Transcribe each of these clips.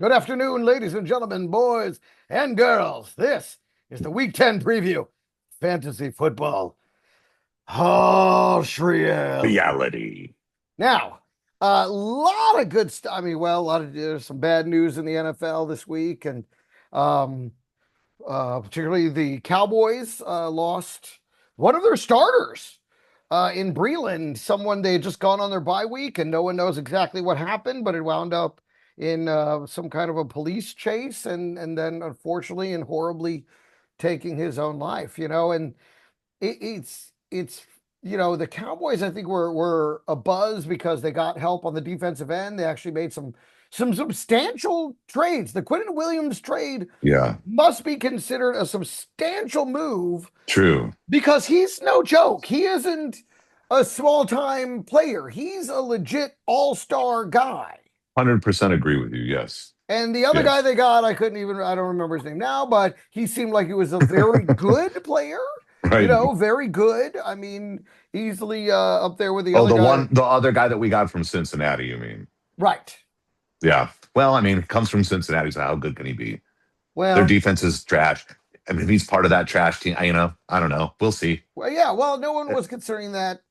Good afternoon, ladies and gentlemen, boys and girls. This is the Week 10 preview. Fantasy football. Oh, Shriel. Reality. Now, a lot of good stuff. I mean, well, there's some bad news in the NFL this week, and um, particularly the Cowboys lost one of their starters in Breland, someone they had just gone on their bye week, and no one knows exactly what happened, but it wound up in some kind of a police chase, and then unfortunately and horribly taking his own life. And it's the Cowboys I think were a buzz because they got help on the defensive end. They actually made some substantial trades. The Quentin Williams trade Yeah, must be considered a substantial move true. because he's no joke. He isn't a small time player. He's a legit all-star guy. 100% agree with you. Yes. And the other guy Yes. they got, I don't remember his name now, but he seemed like he was a very good player. Right. Very good. I mean, easily up there with the Oh, other guy. the other guy that we got from Cincinnati, you mean? Right. Yeah. Well, I mean, it comes from Cincinnati, so how good can he be? Their Well, defense is trash. I mean, if he's part of that trash team, I don't know. We'll see. yeah. Well, no one was considering that.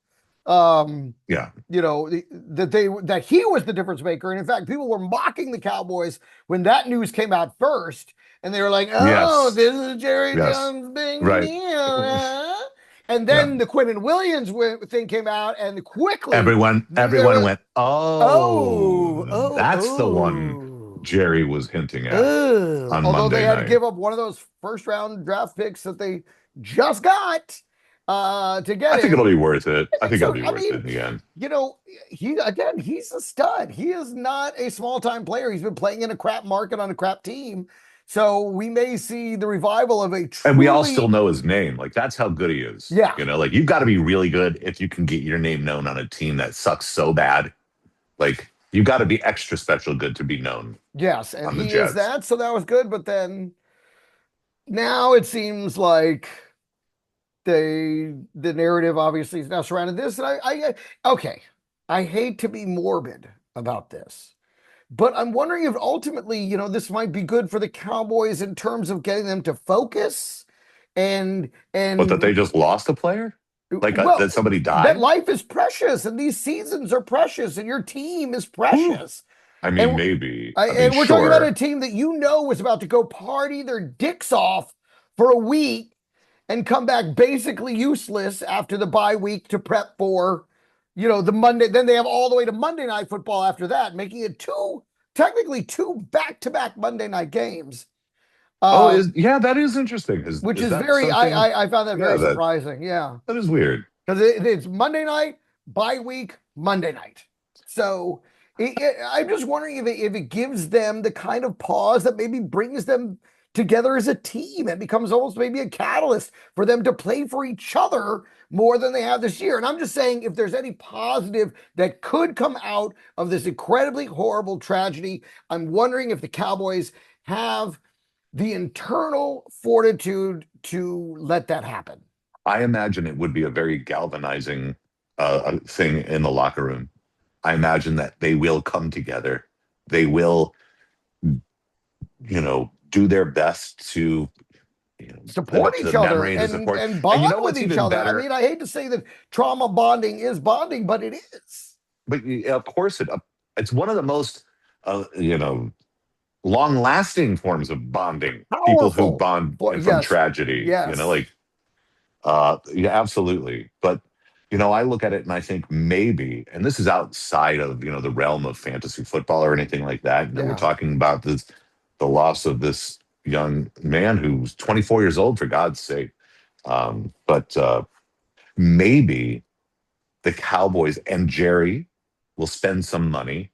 Yeah. That he was the difference maker. And in fact, people were mocking the Cowboys when that news came out first, and they were like, "Oh, Yes. this is Jerry Yes. Jones being Right. mean." And Yeah. then the Quentin Williams thing came out, and quickly Everyone went, oh, oh, that's the one Jerry was hinting at on although they Monday had to night. give up one of those first round draft picks that they just got to get I think him. it'll be worth it. I think So, it'll be worth it in the end. He's a stud. He is not a small time player. He's been playing in a crap market on a crap team. So we may see the revival of a truly. And we all still know his name. Like, that's how good he is. Yeah. Like, you've got to be really good if you can get your name known on a team that sucks so bad. Like, you've got to be extra special good to be known. Yes, and on the he is Jets. that. So that was good. But then now it seems like the narrative obviously is now surrounded this. And okay, I hate to be morbid about this, but I'm wondering if ultimately, this might be good for the Cowboys in terms of getting them to focus and But that they just lost a player? Like, well, that somebody that died? life is precious and these seasons are precious and your team is precious. I mean, And maybe. and we're talking about a team that was about to go party their dicks off for a week and come back basically useless after the bye week to prep for, the Monday. Then they have all the way to Monday Night Football after that, making it technically two back-to-back Monday night games. That is interesting. Which is that very, something? I found that very surprising. Yeah. That is weird. Because it's Monday night, bye week, Monday night. So I'm just wondering if it gives them the kind of pause that maybe brings them together as a team and becomes almost maybe a catalyst for them to play for each other more than they have this year. And I'm just saying, if there's any positive that could come out of this incredibly horrible tragedy, I'm wondering if the Cowboys have the internal fortitude to let that happen. I imagine it would be a very galvanizing thing in the locker room. I imagine that they will come together. They will, do their best to support each other and bond with each other. Better? I mean, I hate to say that trauma bonding is bonding, but it is. But of course, it's one of the most, long-lasting forms of bonding. Powerful. People who bond from tragedy. Yes. Absolutely. But I look at it and I think maybe, and this is outside of the realm of fantasy football or anything like that. We're talking about the loss of this young man who's 24 years old, for God's sake. But maybe the Cowboys and Jerry will spend some money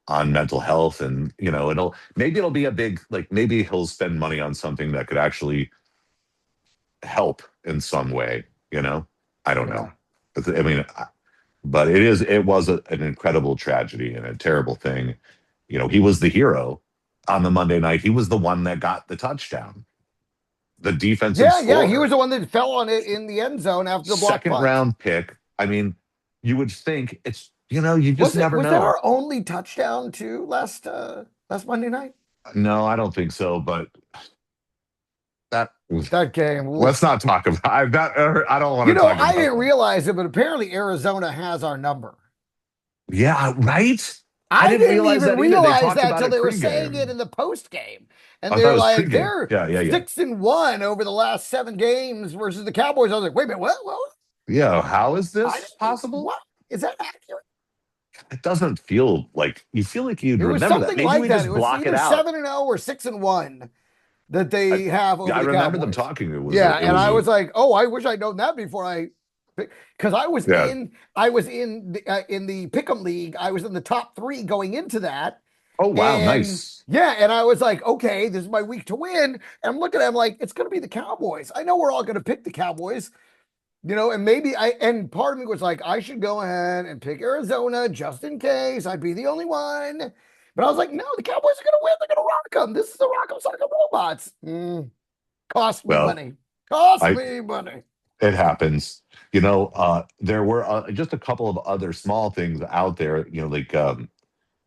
on mental health, and it'll be a big, like, maybe he'll spend money on something that could actually help in some way. I don't know. I mean, but it was an incredible tragedy and a terrible thing. He was the hero on the Monday night. He was the one that got the touchdown. The defensive scorer. He was the one that fell on it in the end zone after the block second punt. Round pick. I mean, you would think it's, you just never know. Was that our only touchdown too last Monday night? No, I don't think so. But that That game. let's Oof. not talk about. I don't want to talk I about didn't that. realize it, but apparently Arizona has our number. Yeah, right. I I didn't didn't realize even that either. They realize talked that about till it they were saying it pregame. in the post game. And I thought it they're was like, pregame. they're Yeah, yeah, yeah. 6-1 over the last 7 games versus the Cowboys. I was like, wait a minute, what? Well, Yeah. How is I this didn't, possible? what? Is that accurate? It doesn't feel like you feel like you'd It was remember that. something Maybe like we that. It just was block it either out. 7-0 or 6-1 that I, they have yeah, over I the remember them Cowboys. talking. It was a, Yeah, it and was I a, was like, oh, I wish I'd known that before because yeah. I was in the Pick'em League. I was in the top three going into that. Oh wow, And nice. yeah, and I was like, okay, this is my week to win. And I'm looking at him like, it's going to be the Cowboys. I know we're all going to pick the Cowboys, and maybe and part of me was like, I should go ahead and pick Arizona just in case I'd be the only one. But I was like, no, the Cowboys are going to win. They're going to rock them. This is the rock 'em, sock 'em robots. Cost me Well, money. Cost I me money. it happens. There were just a couple of other small things out there. Like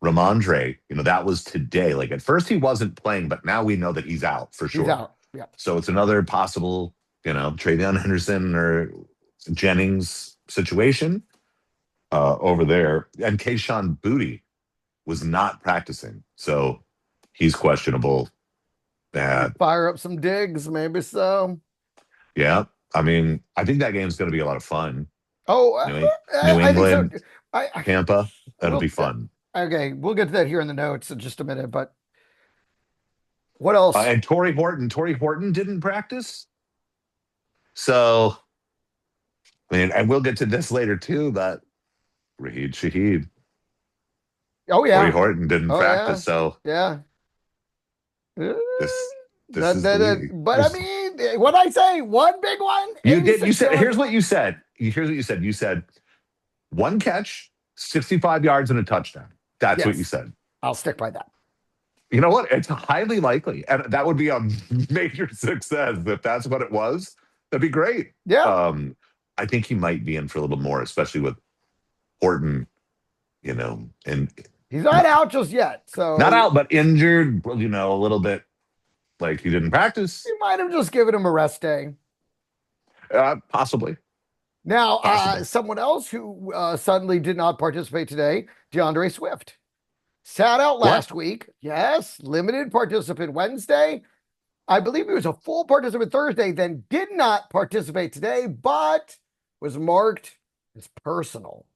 Ramondre. That was today. Like at first he wasn't playing, but now we know that he's out for He's sure. out. Yeah. So it's another possible, Travion Henderson or Jennings situation over there. And Kayshawn Booty was not practicing, so he's questionable. That Fire up some digs, maybe so. yeah, I mean, I think that game's going to be a lot of fun. Oh, New I think so. England, I Tampa, that'll be will. fun. Okay, we'll get to that here in the notes in just a minute. But what else? And Torrey Horton didn't practice, so I mean, and we'll get to this later too. But Raheed Shaheed, Oh Torrey yeah. Horton didn't Oh yeah. practice, so Yeah. this this is the league. But I mean, what I say, one big one, You did. You 86 said. yards. Here's what you said. Here's what you said. You said one catch, 65 yards, and a touchdown. That's what you Yes, said. I'll stick by that. You know what? It's highly likely, and that would be a major success if that's what it was. That'd be great. Yeah, I think he might be in for a little more, especially with Horton. And he's not out just yet, not so out, but injured. A little bit like he didn't practice. you might have just given him a rest day. Possibly, Now, possibly. someone else who suddenly did not participate today, DeAndre Swift, sat out What? last week. Yes, limited participant Wednesday. I believe he was a full participant Thursday, then did not participate today, but was marked as personal.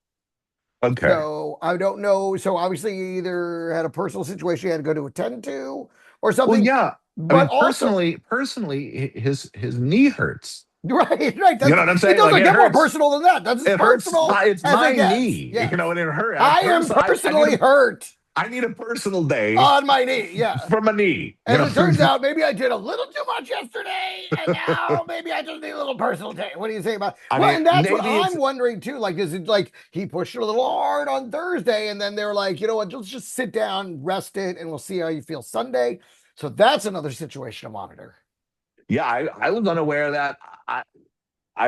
Okay. So I don't know. So obviously, he either had a personal situation he had to go to attend to or Well, something, yeah. I but mean, also, personally, his knee hurts. right. You know That's what I'm it saying? Like doesn't it get more hurt. personal than that. That's as It hurts. personal It's as it my gets. knee. Yes. And it hurt. I am I need personally a hurt I need a personal day on my knee. Yeah. from a knee. As it turns out, maybe I did a little too much yesterday, and now maybe I just need a little personal day. What do you say about it? I Well, mean, and that's what maybe I'm it's wondering too. Like, is it like he pushed it a little hard on Thursday, and then they're like, you know what, let's just sit down, rest it, and we'll see how you feel Sunday. So that's another situation to monitor. yeah. I was unaware of that. I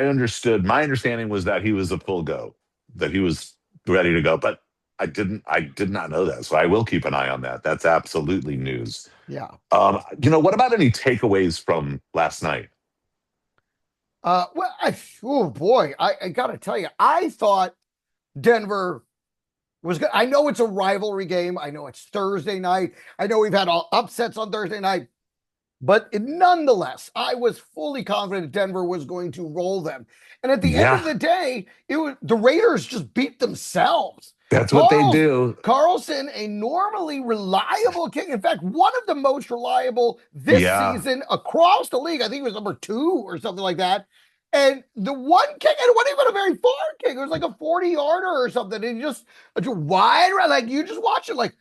understood. My understanding was that he was a full go, that he was ready to go, but I did not know that. So I will keep an eye on that. That's absolutely news. Yeah. What about any takeaways from last night? Well, oh boy, I gotta tell you, I thought Denver was good. I know it's a rivalry game. I know it's Thursday night. I know we've had all upsets on Thursday night. But nonetheless, I was fully confident Denver was going to roll them. And at the end of Yeah, the day, the Raiders just beat themselves. that's what they Carl, do. Carlson, a normally reliable kick. In fact, one of the most reliable this Yeah, season across the league. I think it was number 2 or something like that. And the one kick, and it wasn't even a very far kick. It was like a 40-yarder or something. And just wide, like you just watch it, like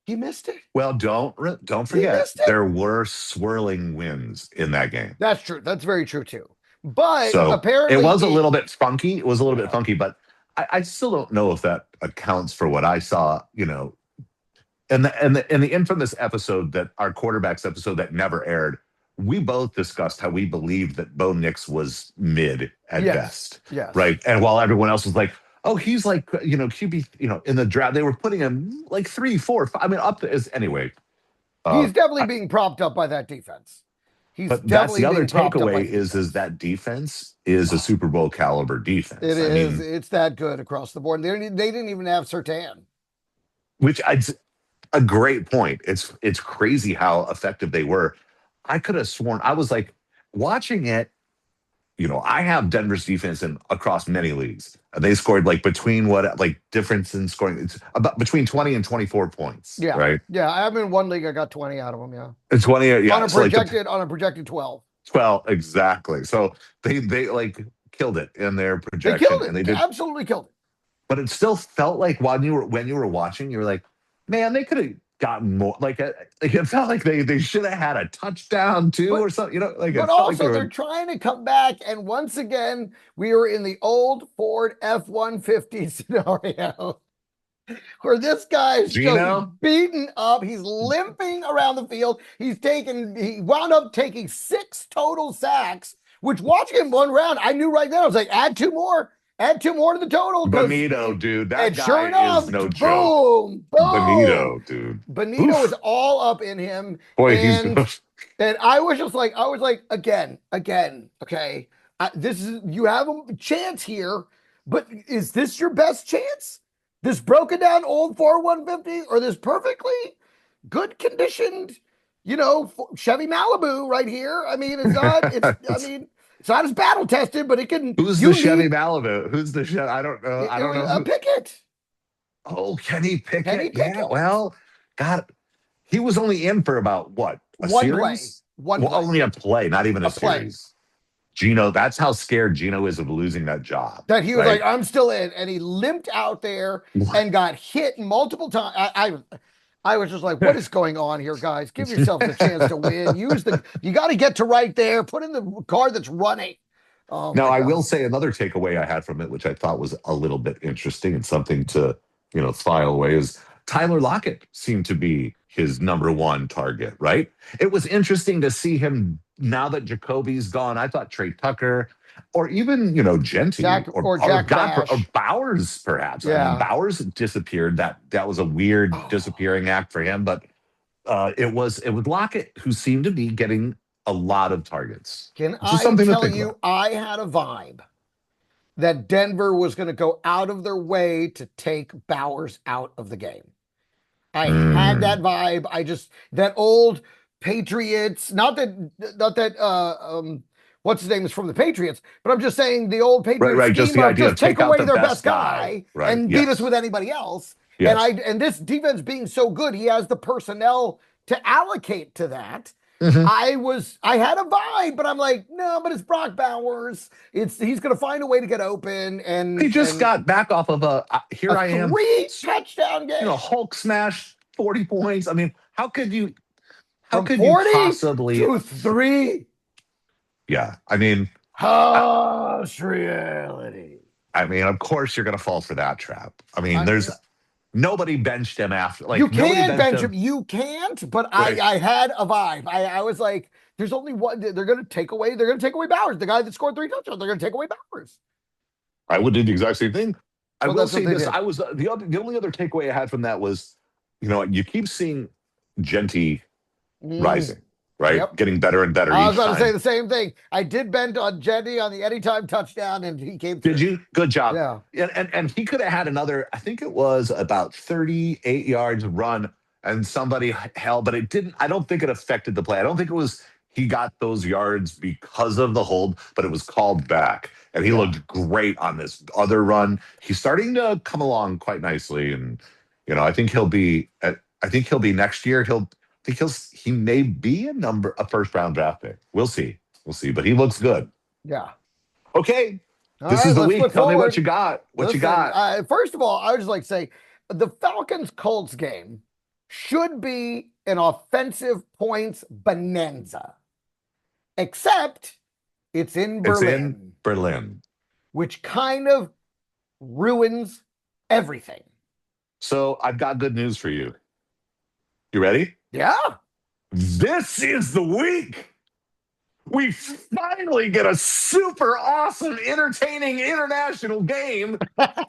he missed it. well, don't He forget missed it. there were swirling winds in that game. That's true. That's very true too. But So it apparently, was a little bit funky. It was a little bit yeah, funky, but I still don't know if that accounts for what I saw. And the infamous episode, that our quarterbacks episode that never aired. We both discussed how we believed that Bo Nix was mid at yes, best, yes, right? And while everyone else was like, "Oh, he's like QB," in the draft they were putting him like 3, 4, 5. I mean, up to, as anyway. Uh, He's definitely I, being propped up by that defense. He's but that's definitely the other being propped up by takeaway the is defense. that defense is a Super Bowl caliber It defense. I is. mean, It's that good across the board. They didn't even have Sertan. which I'd a great point. It's crazy how effective they were. I could have sworn I was like watching it. I have Denver's defense in across many leagues. They scored like between what like difference in scoring. It's about between 20 and 24 points, Yeah. right? Yeah. I'm in one league. I got 20 out of them. Yeah. And 20, On yeah. a So like projected 12. 12, exactly. So they like killed it in their They killed projection, and it. they did. Absolutely killed it. But it still felt like when you were watching, you were like, man, they could have gotten more. Like it felt like they should have had a touchdown too But or something. Like but it felt like they also were they're trying to come back. And once again, we were in the old Ford F-150 scenario where this guy is just Gino. beaten up. He's limping around the field. He wound up taking 6 total sacks, which watching him one round, I knew right then, I was like, add two more to the total. Bonito, dude, And that sure guy is enough, no joke. boom, boom. Bonito, dude. Benito is Oof. all up in him. Boy, he's And I was just like, again, okay. This is you have a chance here, but is this your best chance? This broken down old 4 150 or this perfectly good conditioned, Chevy Malibu right here? I mean, it's not, I mean, it's not as battle tested, but it can, who's the you Chevy need Malibu? Who's the Chevy? I don't know. I it don't was know a who. Pickett. Oh, Kenny Kenny Pickett. Yeah, Pickett. well, God, he was only in for about what? A One play. series? One Well, play. only a play, not even a A play. series. Gino, that's how scared Gino is of losing that job, That he was like, right? I'm still in, and he limped out there and got hit multiple times. I was just like, what is going on here, guys? Give yourselves a chance to win. You got to get to right there. Put in the car that's running. Oh Now, my I will God. say another takeaway I had from it, which I thought was a little bit interesting and something to, file away, is Tyler Lockett seemed to be his number one target, right? It was interesting to see him now that Jacoby's gone. I thought Trey Tucker or even, Genty or Jack God or Bash. Bowers, perhaps. I mean, Yeah. Bowers disappeared. That was a weird Oh, disappearing act for him, but it was Lockett who seemed to be getting a lot of targets, can which is I something to tell think about. you, I had a vibe that Denver was going to go out of their way to take Bowers out of the game. I had that Mm. vibe. That old Patriots, not that what's his name is from the Patriots, but I'm just saying the old Right, Patriot right. Just scheme the of idea just of take take out away the their best best guy. guy Right. and beat us Yes. with anybody else. Yes. And this defense being so good, he has the personnel to allocate to that. Mhm. I had a vibe, but I'm like, no, but it's Brock Bowers. He's gonna find a way to get open He and just got back off of here a I am, 3 touchdown game. Hulk smash 40 points. I mean, how From could you 40 possibly, to 3. yeah. I mean, I, Harsh reality. I mean, of course you're going to fall for that trap. I mean, I, there's nobody benched him after, you like, nobody can benched bench him. him. You can't, but Right. I had a vibe. I was like, there's only one. They're gonna take away Bowers, the guy that scored 3 touchdowns. They're gonna take away Bowers. I would do the exact same thing. I Well, will that's what say they this. did. I was the only other takeaway I had from that was, you keep seeing Genty Mm, rising, right? yep. Getting better and better I was each about to say time. the same thing. I did bend on Jetty on the anytime touchdown, and he came Did through. you? Good job. Yeah. And he could have had another, I think it was about 38 yards run and somebody held, but it didn't. I don't think it affected the play. I don't think it was he got those yards because of the hold, but it was called back. And he Yeah. looked great on this other run. He's starting to come along quite nicely. And, I think he'll be next year. He may be a first round draft pick. We'll see. We'll see. But he looks good. Yeah. Okay, All this is right, the let's week. look Tell me what forward. you got. What you Listen, got? first of all, I would just like to say the Falcons Colts game should be an offensive points bonanza, except it's in It's in Berlin, Berlin. which kind of ruins everything. So I've got good news for you. You ready? Yeah. This is the week. We finally get a super awesome, entertaining international game.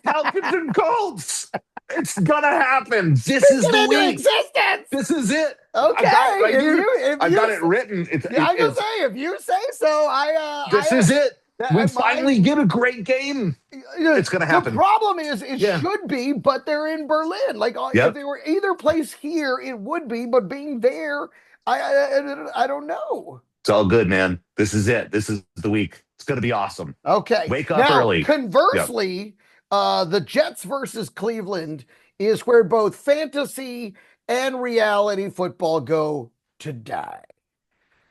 Falcons and Colts. It's gonna happen. This Speak is the it into week. existence. This is it. I got it Okay, right here. if I got you it written. yeah, I was gonna say if you say so, This is it. We my finally get a great game. It's gonna the happen. problem is it Yeah. should be, but they're in Berlin. Like if Yep. they were either place here, it would be, but being there, I don't know. It's all good, man. This is it. This is the week. It's gonna be awesome. Okay, Wake up now early. Yep. conversely, the Jets versus Cleveland is where both fantasy and reality football go to die.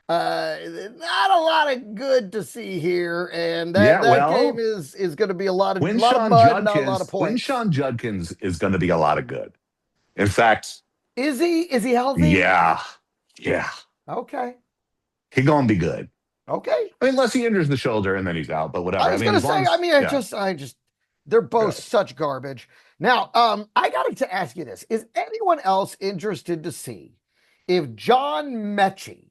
Uh, Not a lot of good to see here, and Yeah. that game Well, is going to be a lot of mud, not a lot of points. Sean Judkins is gonna be a lot of good. In fact, Is he? Is he healthy? yeah, yeah, Okay, he's gonna be good. okay. I mean, unless he injures the shoulder and then he's out, but I whatever. I was mean, gonna as long say. I as mean, yeah, I just, they're both yeah. such garbage. Now, I got to ask you this: is anyone else interested to see if John Mechie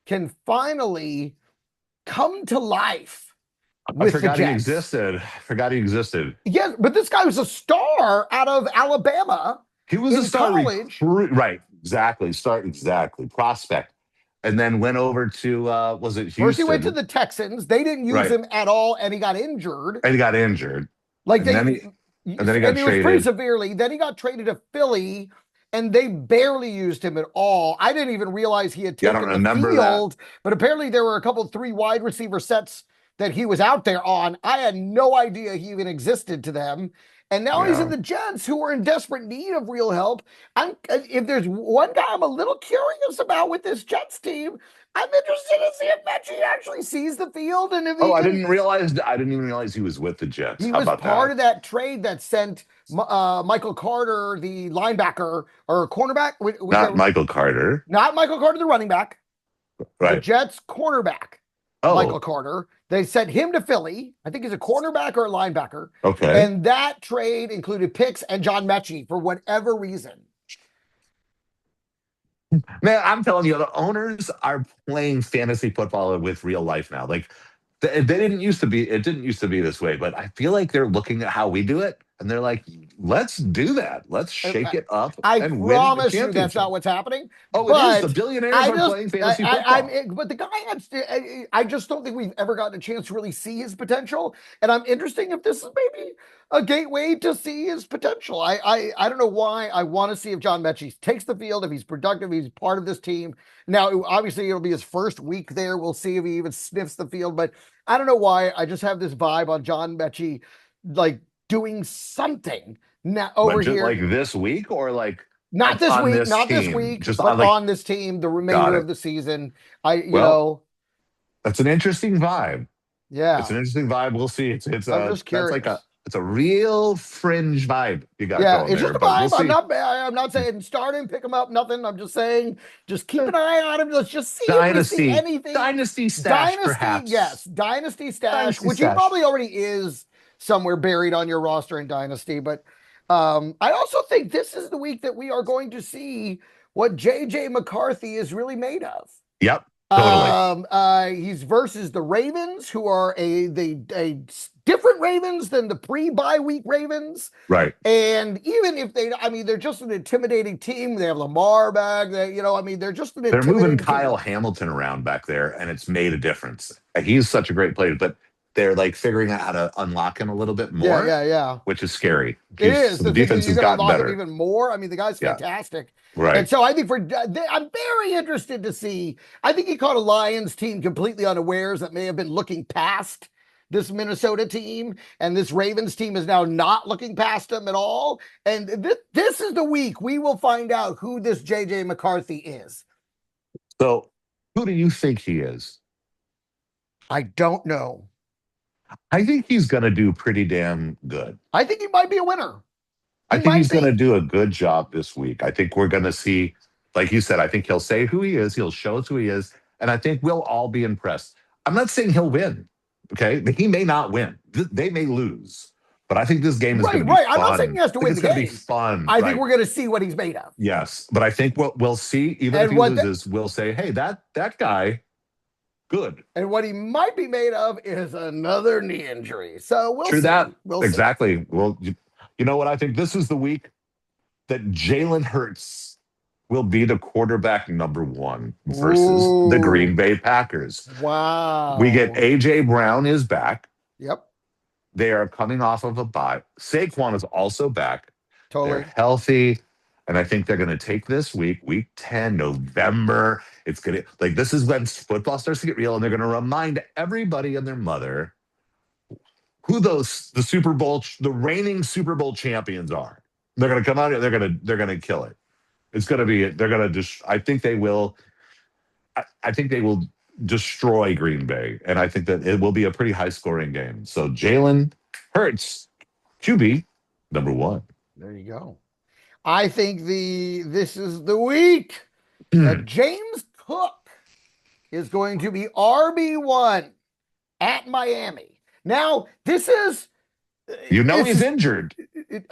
can finally come to life I with the forgot he Jets? existed. I forgot he existed. Yes, but this guy was a star out of Alabama He was a in star college. recruit, right? Exactly. Start exactly prospect, and then went over to was it First, he went to Houston? the Texans. They didn't use Right, him at all, and he got injured. and he got injured, Like and they, then he got and it was pretty traded. severely. Then he got traded to Philly, and they barely used him at all. I didn't even realize he had Yeah, I don't taken the remember that. field, but apparently there were a couple three wide receiver sets that he was out there on. I had no idea he even existed to them. And now he's in Yeah. the Jets, who are in desperate need of real help. If there's one guy I'm a little curious about with this Jets team, I'm interested to see if Mechie actually sees the field and if Oh, he can. I didn't even realize he was with the Jets. He How was about part that? of that trade that sent Michael Carter, the linebacker or cornerback, Not Michael Carter. not Michael Carter, the running back, the Right. Jets cornerback, Michael Oh, Carter. They sent him to Philly. I think he's a cornerback or a linebacker. okay. And that trade included picks and John Mechie for whatever reason. Man, I'm telling you, the owners are playing fantasy football with real life now. Like they didn't used to be, it didn't used to be this way, but I feel like they're looking at how we do it and they're like, let's do that. Let's shake it up I and win the promise you that's championship. not what's happening. Oh, it is. The But billionaires I are just, playing fantasy football. but the guy has to, I just don't think we've ever gotten a chance to really see his potential. And I'm interested if this is maybe a gateway to see his potential. I don't know why. I want to see if John Mechie takes the field, if he's productive, he's part of this team. Now, obviously, it'll be his first week there. We'll see if he even sniffs the field. But I don't know why. I just have this vibe on John Mechie, like doing something now But over just like here. this week or Not like this on week, this not this team, week, just but on like, on this team, the got remainder it. of the season. I, you Well, know, that's an interesting vibe. It's yeah, an interesting vibe. We'll see. It's I'm just that's like curious. it's a real fringe vibe you got Yeah, going it's just there, a but we'll vibe. see. I'm not saying start him, pick him up, nothing. I'm just saying, just keep an eye on him. Let's just see if we see anything. Dynasty stash, Dynasty, yes, perhaps. dynasty stash, Dynasty which he stash. probably already is somewhere buried on your roster in dynasty. But I also think this is the week that we are going to see what JJ McCarthy is really made of. Yep, totally. He's versus the Ravens, who are a different Ravens than the pre-bye week Ravens. Right. And even if they, I mean, they're just an intimidating team. They have Lamar back. I mean, they're just an They're moving intimidating Kyle team. Hamilton around back there, and it's made a difference. He's such a great player, but they're like figuring out how to unlock him a little bit Yeah, more, yeah, yeah. which is scary. It He's is the the thing. defense You're has going to gotten unlock him better. even more. I mean, the guy's Yeah, fantastic. And right. so I think I'm very interested to see. I think he caught a Lions team completely unawares that may have been looking past this Minnesota team, and this Ravens team is now not looking past them at all. And this is the week we will find out who this JJ McCarthy is. So, who do you think he is? I don't know. I think he's going to do pretty damn good. I think he might be a winner. I He think might he's going to be. do a good job this week. I think we're going to see, like you said, I think he'll say who he is. He'll show us who he is. And I think we'll all be impressed. I'm not saying he'll win. Okay. He may not win. They may lose. But I think this game is going Right, to be right. I'm not saying fun. he has to I think win it's the going to be game. fun. I think Right. we're going to see what he's made of. Yes. But I think what we'll see, even if And he loses, we'll say, hey, that guy, good. And what he might be made of is another knee injury. So we'll True see. that. We'll see. Exactly. Well, you know what? I think this is the week that Jalen Hurts will be the quarterback number one versus the Ooh, Green Bay Packers. We get wow. A.J. Brown is back. Yep, They are coming off of a bye. Saquon is also back. They're totally. healthy. And I think they're going to take this week, week 10, November. It's going to, like, this is when football starts to get real. And they're going to remind everybody and their mother who the Super Bowl, the reigning Super Bowl champions are. They're going to come out here. They're going to kill it. It's going to be, they're going to just, I think they will, I think they will destroy Green Bay. And I think that it will be a pretty high scoring game. So Jalen Hurts, QB, number one. There you go. I think this is the week that James Cook is going to be RB1 at Miami. Now, this is You know it's he's injured.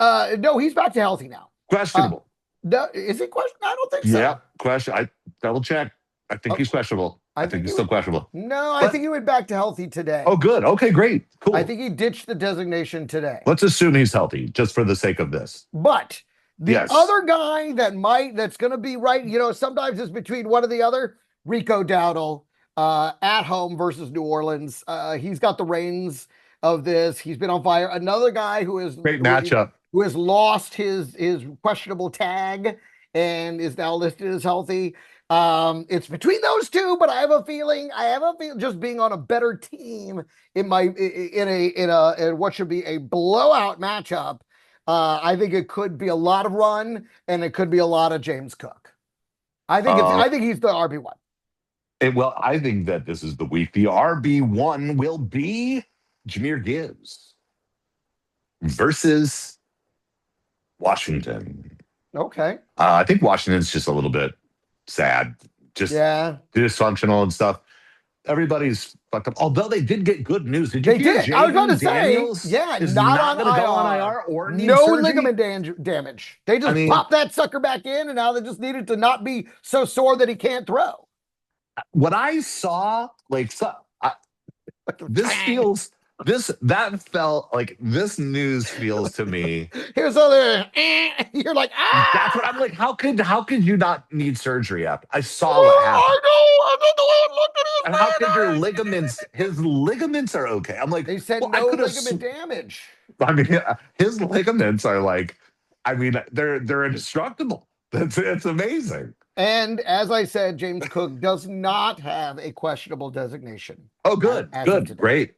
no, he's back to healthy now. Questionable. No, is he question? I don't think Yeah, so. question. I double check. I think Oh, he's questionable. I I think think he's he still would. questionable. No, I But think he went back to healthy oh, today. good. Okay, great. I Cool. think he ditched the designation today. Let's assume he's healthy, just for the sake of this. But the Yes. other guy that's going to be right, sometimes it's between one or the other. Rico Dowdle at home versus New Orleans. He's got the reins of this. He's been on fire. Another guy Great matchup. who has lost his questionable tag and is now listed as healthy. It's between those two, but I have a feeling just being on a better team in what should be a blowout matchup. I think it could be a lot of run and it could be a lot of James Cook. Uh, I think he's the RB1. well, I think that this is the week. The RB1 will be Jameer Gibbs versus Washington. Okay. I think Washington's just a little bit sad, just Yeah. dysfunctional and stuff. Everybody's fucked up. Although they did get good news. Did you They hear did. I was about to Jaden say, Daniels yeah, is not not on going to go on IR. IR or need No surgery? ligament damage. They I just mean, popped that sucker back in, and now they just needed to not be so sore that he can't throw. what I saw, like, this Bang. feels, that felt like this news feels to me. Here's other. You're like, That's what ah. I'm like. How could you not need surgery after? I saw what I happened. know. I know the way it looked at And how his could your man. his ligaments are okay? I'm like, They said well, I no could have, ligament damage. I mean, his ligaments are like, I mean, they're indestructible. It's amazing. And as I said, James Cook does not have a questionable designation Oh, good, as of good, today. great,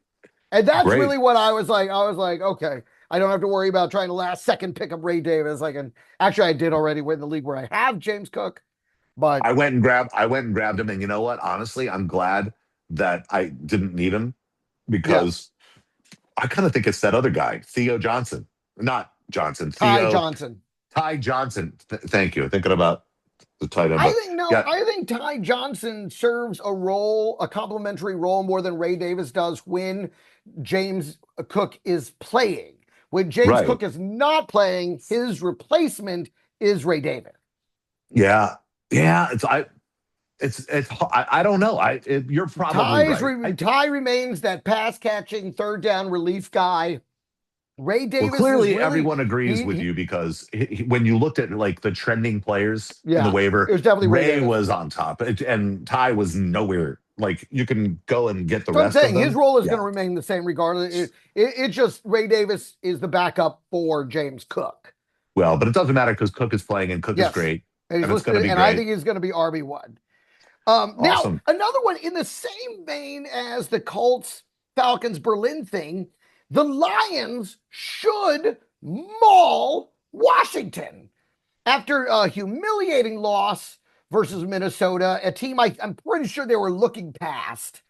And that's great. really what I was like. I was like, okay, I don't have to worry about trying to last second pick up Ray Davis. And actually, I did already win the league where I have James Cook, but I went and grabbed him, and you know what? Honestly, I'm glad that I didn't need him yeah, because I kind of think it's that other guy, Theo Johnson, not Johnson, Ty Theo Johnson. Ty Johnson. Thank you. Thinking about the tight end, I but think no, yeah, I think Ty Johnson serves a role, a complementary role more than Ray Davis does when James Cook is playing. When James right, Cook is not playing, his replacement is Ray Davis. yeah, yeah. I don't know. You're probably right. Ty remains that pass catching third down relief guy. Ray Well, Davis is clearly really everyone agrees with he you because when you looked at like the trending players in the yeah, it waiver, was definitely Ray Ray Davis. was on top, and Ty was nowhere. Like you can go and get the So I'm rest of saying his them. role is going Yeah. to remain the same regardless. It just Ray Davis is the backup for James Cook. Well, but it doesn't matter because Cook is playing and Cook is Yes, great, and he's and it's going to listed, be and I great. think he's going to be RB1. Now Awesome. another one in the same vein as the Colts Falcons Berlin thing, the Lions should maul Washington after a humiliating loss versus Minnesota, a team I'm pretty sure they were looking past.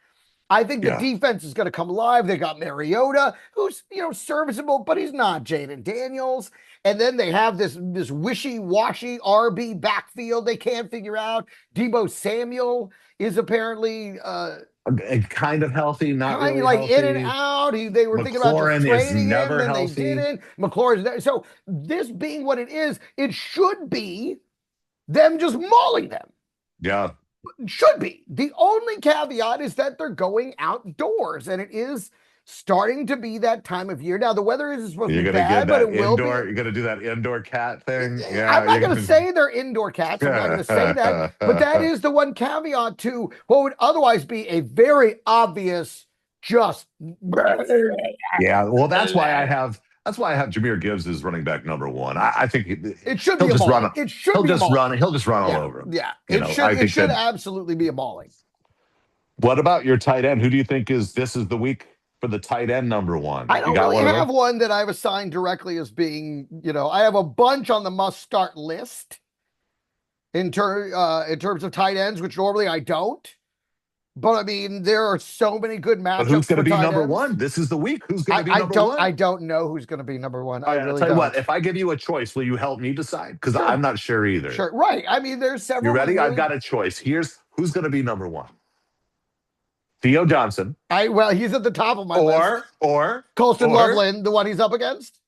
I think the Yeah. defense is going to come alive. They got Mariota, who's serviceable, but he's not Jaden Daniels. And then they have this wishy-washy RB backfield they can't figure out. Debo Samuel is apparently Kind of healthy, not kind of really like in and healthy. out. They were thinking about just McLaurin is trading him, never then they healthy. didn't. McLaurin's there. So this being what it is, it should be them just mauling them. Yeah. Should be. The only caveat is that they're going outdoors, and it is starting to be that time of year. Now the weather is supposed to You're be gonna get bad, but that it will be. indoor. You're gonna do that indoor cat thing. I'm Yeah, not you're going to gonna. say they're indoor cats. I'm not going to say that, but that is the one caveat to what would otherwise be a very obvious just. Yeah, well, that's why I have Jameer Gibbs as running back number one. I think It should he'll be a just run. mauling. It should He'll be a just mauling. run. He'll just run all Yeah, over him. yeah. You It know, should. I It think should that. absolutely be a mauling. What about your tight end? Who do you think is this is the week for the tight end number one? I You don't got really one of those? have one that I've assigned directly as being. I have a bunch on the must start list in terms of tight ends, which normally I don't. But I mean, there are so many good But who's matchups going to for be tight number ends. one? This is the week. Who's going I, to be I number don't one? I don't know who's going to be number one. All I right, I'll really tell you what. don't. If I give you a choice, will you help me decide? Because I'm Sure, not sure either. sure. Right. I mean, there's You several ready? I've really. got a choice. Here's who's going to be number one: Theo Johnson, Well, he's at the top of my list. or Colston Loveland, the one he's up against.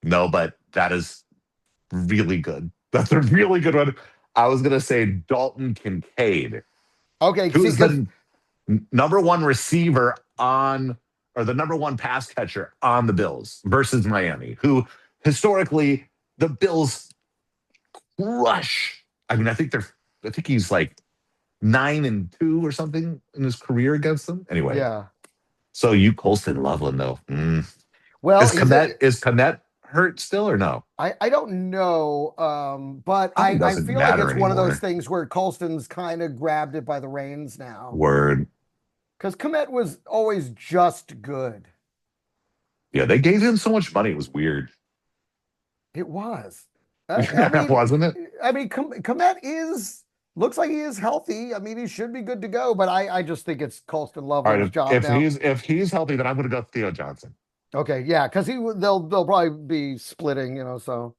no, but that is really good. That's a really good one. I was going to say Dalton Kincaid, Okay, who see, is because the number one receiver on, or the number one pass catcher on the Bills versus Miami, who historically the Bills crush. I mean, I think he's like 9-2 or something in his career against them. Anyway, yeah. so you Colston Loveland though. Well, Is Komet hurt still or no? I don't know, but Probably I doesn't feel like matter it's one of those anymore. things where Colston's kind of grabbed it by the reins now Word. because Komet was always just good. Yeah, they gave him so much money. It was weird. It was. I mean, Wasn't it? Komet is looks like he is healthy. I mean, he should be good to go. But I just think it's Colston All right, Loveland's job if now. he's healthy, then I'm going to go Theo Johnson. Okay, yeah, because they'll probably be splitting, So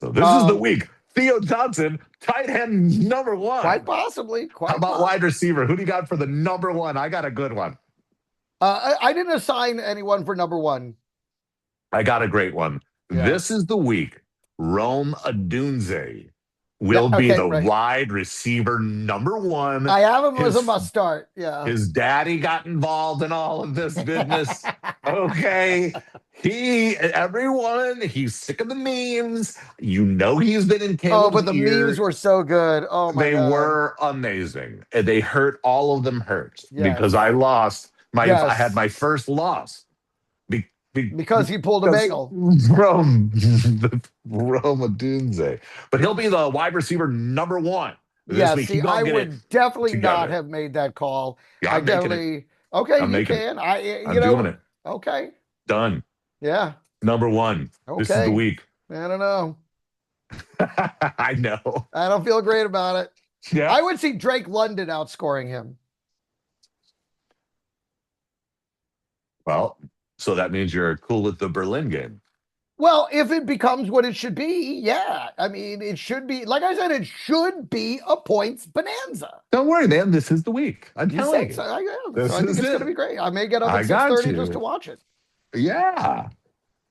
So this is the um, week. Theo Johnson, tight end number quite one. possibly, How quite about wide possibly. receiver? Who do you got for the number one? I got a good one. I didn't assign anyone for number one. I got a great one. Yeah. This is the week. Rome Adunze Yeah, will be okay, the right. wide receiver number one. I have him as a must start. Yeah. His daddy got involved in all of this business. Okay. He's sick of the memes. You know he's been in Oh, Caleb's but the ear. memes were so good. Oh my They God. were amazing. And they hurt, all of them hurt because Yes. I lost I had Yes. my first loss Because he pulled a because bagel. Rome Dunze. But he'll be the wide receiver number one this Yeah, week. see, He's gonna I get it would definitely not together. have made that call. Yeah, I I'm making it. definitely. Okay, I'm you making it. can. I'm doing it. Okay. Done. Yeah. Number one. This is the Okay. week. I don't know. I know. I don't feel great about it. Yeah. I would see Drake London outscoring him. Well, so that means you're cool with the Berlin game. Well, if it becomes what it should be, yeah. I mean, it should be, like I said, it should be a points bonanza. Don't worry, man. This is the week. I'm You telling think you. so? This So I think is it's going it. to be great. I may get up I at got 6:30 you. just to watch it. Yeah.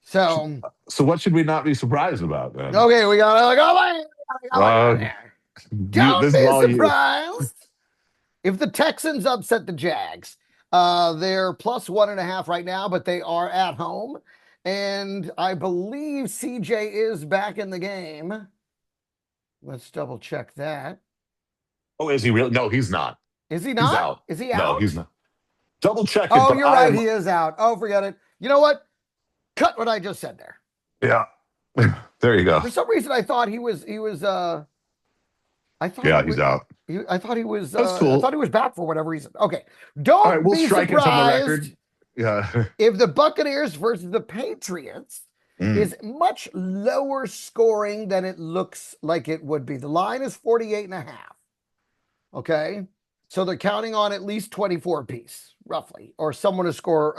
So what should we not be surprised about then? okay, we got to go Uh, Don't this is be all you. surprised if the Texans upset the Jags. They're plus 1.5 right now, but they are at home. And I believe CJ is back in the game. Let's double check that. Oh, is he really? No, he's not. Is he He's not? out. Is he No, out? he's not. Double check it. Oh, But you're right. He is out. Oh, forget it. You know what? Cut what I just said there. Yeah. There you go. For some reason, I thought he was. I thought. Yeah, he's out. I thought he was. That's cool. I thought he was back for whatever reason. Okay, don't All right, we'll be strike it from the record. surprised Yeah. if the Buccaneers versus the Patriots Mm. is much lower scoring than it looks like it would be. The line is 48.5. Okay, so they're counting on at least 24 apiece, roughly, or someone to score,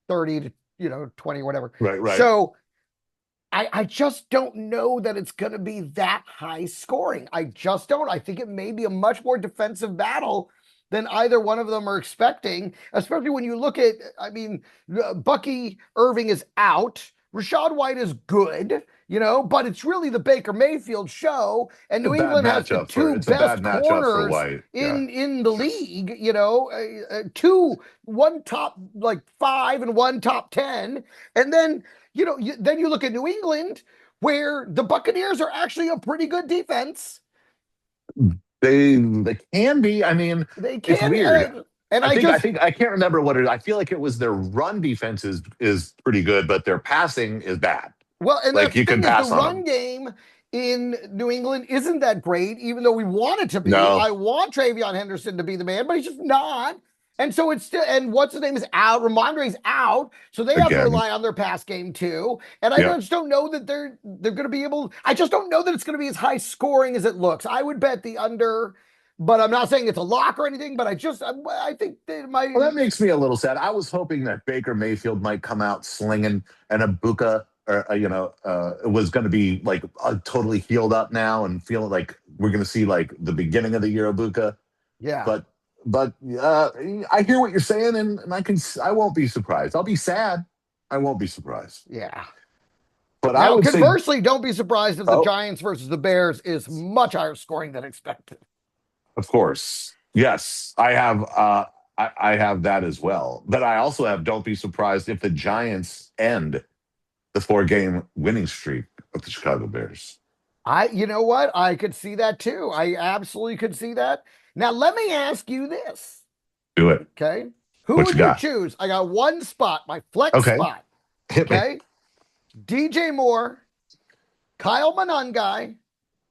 30 to 20, whatever. Right. So I just don't know that it's going to be that high scoring. I just don't. I think it may be a much more defensive battle than either one of them are expecting, especially when you look at, Bucky Irving is out. Rashad White is good. but it's really the Baker Mayfield show, and New England has the two It's a best bad matchup for corners White. Yeah. in the league, two, one top like five and one top 10. And then, then you look at New England, where the Buccaneers are actually a pretty good defense. They can be. I mean, They it's can, weird. and I think I can't remember what it. I feel like it was their run defense is pretty good, but their passing is bad. well, and Like that's the you can thing is the pass on run them. game in New England isn't that great, even though we want it to be. No, I want Travion Henderson to be the man, but he's just not. And so it's still, and what's his name is out. Ramondre's out, so they have to again. rely on their pass game too. And I Yep. just don't know that they're going to be able. I just don't know that it's going to be as high scoring as it looks. I would bet the under, but I'm not saying it's a lock or anything. But I think that might. Well, that makes me a little sad. I was hoping that Baker Mayfield might come out slinging and Abuka, or was going to be like totally healed up now and feeling like we're going to see like the beginning of the year Abuka. Yeah, But I hear what you're saying, and I won't be surprised. I'll be sad. I won't be surprised. yeah. But I Now, would say, conversely, don't be surprised if the oh, Giants versus the Bears is much higher scoring than expected. of course, yes, I have. I have that as well. But I also have. Don't be surprised if the Giants end the 4-game winning streak of the Chicago Bears. You know what? I could see that too. I absolutely could see that. Now, let me ask you this. Do it. Okay. Who What you would you got? choose? I got one spot, my flex Okay, spot. hit me. Okay. DJ Moore, Kyle Monangai,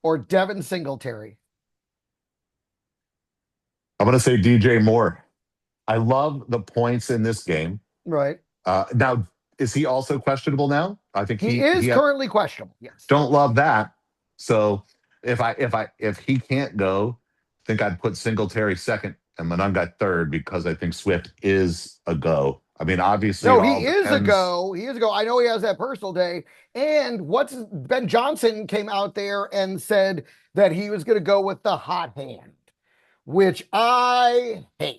or Devin Singletary? I'm going to say DJ Moore. I love the points in this game. Right. Now, is he also questionable now? I think He he is had, currently questionable. Yes. don't love that. So if he can't go, I think I'd put Singletary second and Monangai third because I think Swift is a go. I mean, obviously, it No, all he is a depends. go. He is a go. I know he has that personal day. And what's Ben Johnson came out there and said that he was going to go with the hot hand, which I hate.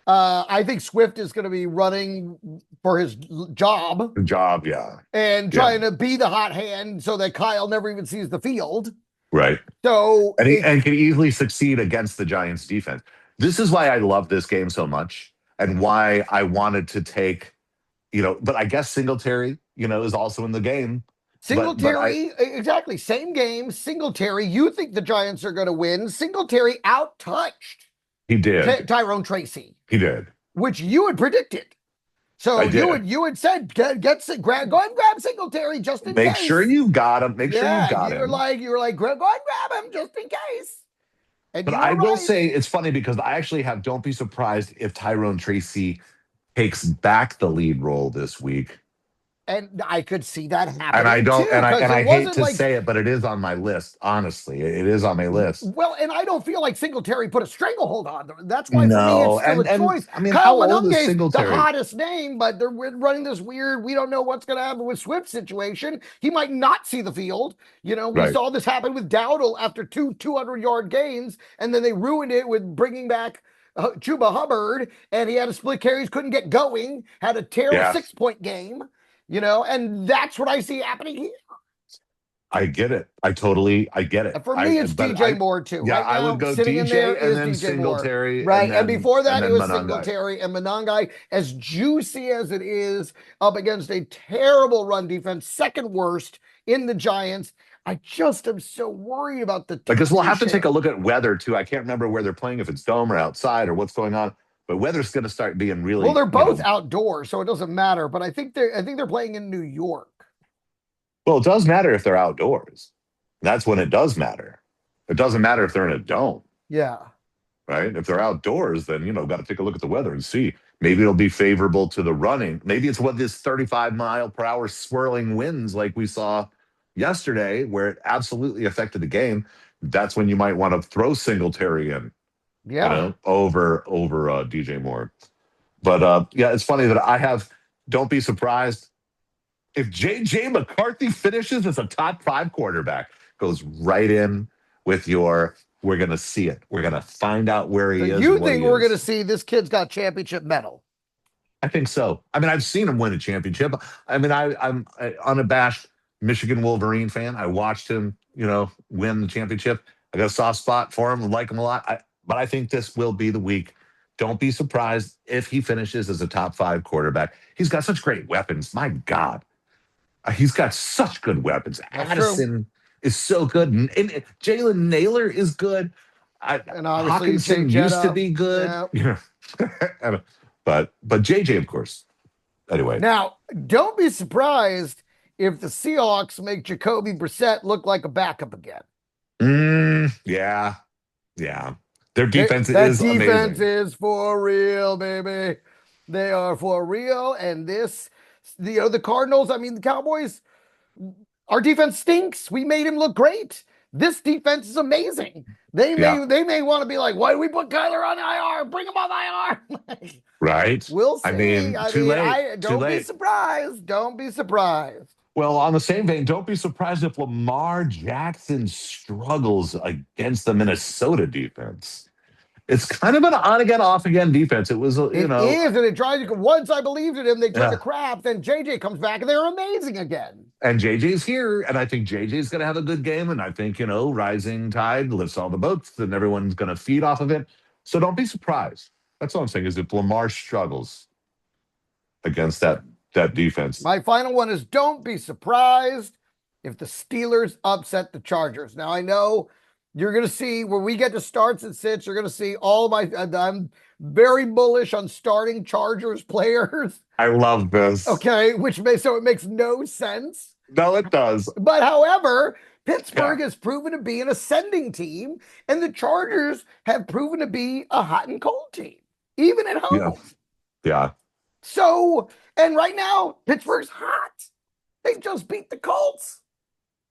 I think Swift is going to be running for his job The job, yeah, and yeah, trying to be the hot hand so that Kyle never even sees the field. right. So And he it and can easily succeed against the Giants defense. This is why I love this game so much and why I wanted to take, but I guess Singletary, is also in the game. But I Singletary, exactly, same game. Singletary, you think the Giants are going to win. Singletary out touched he did. Tyrone Tracy, He did. which you had predicted. So I did. you had said go and grab Singletary just in Make sure case. you got him. Make sure you Yeah, got him. you were like go and grab him just in case, and But you I were will right. say it's funny because I actually have don't be surprised if Tyrone Tracy takes back the lead role this week. And I could see that And I happening don't too, because and it I hate wasn't to like say it, but it is on my list. Honestly, it is on my list. well, and I don't feel like Singletary put a stranglehold on them. That's why for me it's No, still a and choice. I mean, Kyle how old is Monunga's the Singletary? hottest name, but they're running this weird. We don't know what's going to happen with Swift situation. He might not see the field. We Right. saw this happen with Dowdle after 200-yard gains, and then they ruined it with bringing back Chuba Hubbard, and he had a split carries, couldn't get going, had a terrible Yeah, 6-point game. And that's what I see happening here. I get it. I get it. For me, it's But DJ Moore too. yeah, Right I would now, go sitting in there DJ and is then DJ Moore. Singletary Right. And before and that, it then was Monangai. Singletary and Monangai. As juicy as it is up against a terrible run defense, second worst in the Giants, I just am so worried about the Because we'll have to take a tension. look at weather too. I can't remember where they're playing, if it's dome or outside or what's going on. But weather's going to start being Well, really, they're both outdoors, so it doesn't matter. But I think they're playing in New York. well, it does matter if they're outdoors. That's when it does matter. It doesn't matter if they're in a dome, Yeah. right? If they're outdoors, then, got to take a look at the weather and see. Maybe it'll be favorable to the running. Maybe it's what this 35-mile-per-hour swirling winds like we saw yesterday, where it absolutely affected the game. That's when you might want to throw Singletary in, Yeah. over DJ Moore. But yeah, it's funny that I have. Don't be surprised if JJ McCarthy finishes as a top 5 quarterback, goes right in with your. We're gonna see it. We're gonna find out where So he is you and what think he we're going to is. see this kid's got championship medal? I think so. I mean, I've seen him win a championship. I mean, I'm unabashed. Michigan Wolverine fan. I watched him, win the championship. I got a soft spot for him. I like him a lot. But I think this will be the week. Don't be surprised if he finishes as a top 5 quarterback. He's got such great weapons. My God. He's got such good weapons. That's true. Addison is so good. And Jalen Naylor is good. And obviously Hawkinson Jake used to Jetta. be good. Yeah. But JJ, of course. Anyway. Now, don't be surprised if the Seahawks make Jacoby Brissett look like a backup again. Yeah. Yeah. Their defense That is defense amazing. is for real, baby. They are for real. And the Cardinals, I mean, the Cowboys, our defense stinks. We made him look great. This defense is amazing. They Yeah. may want to be like, why do we put Kyler on IR? Bring him on IR. Right. We'll I see. mean, I too mean, late. I Too don't be late. surprised. Don't be surprised. Well, on the same vein, don't be surprised if Lamar Jackson struggles against the Minnesota defense. It's kind of an on again, off again defense. It was, It is, and it tries to. Once I believed in him, they turned to yeah. crap. Then JJ comes back, and they're amazing again. And JJ's here, and I think JJ's going to have a good game. And I think, rising tide lifts all the boats, and everyone's going to feed off of it. So don't be surprised. That's all I'm saying is if Lamar struggles against that defense. My final one is don't be surprised if the Steelers upset the Chargers. Now, I know you're going to see when we get to starts and sits, you're going to see all my. I'm very bullish on starting Chargers players. I love this. Okay, so it makes no sense. No, it does. But however, Pittsburgh has proven to be an ascending team, and the Chargers have proven to be a hot and cold team, even at home. Yeah. So, and right now, Pittsburgh's hot. They just beat the Colts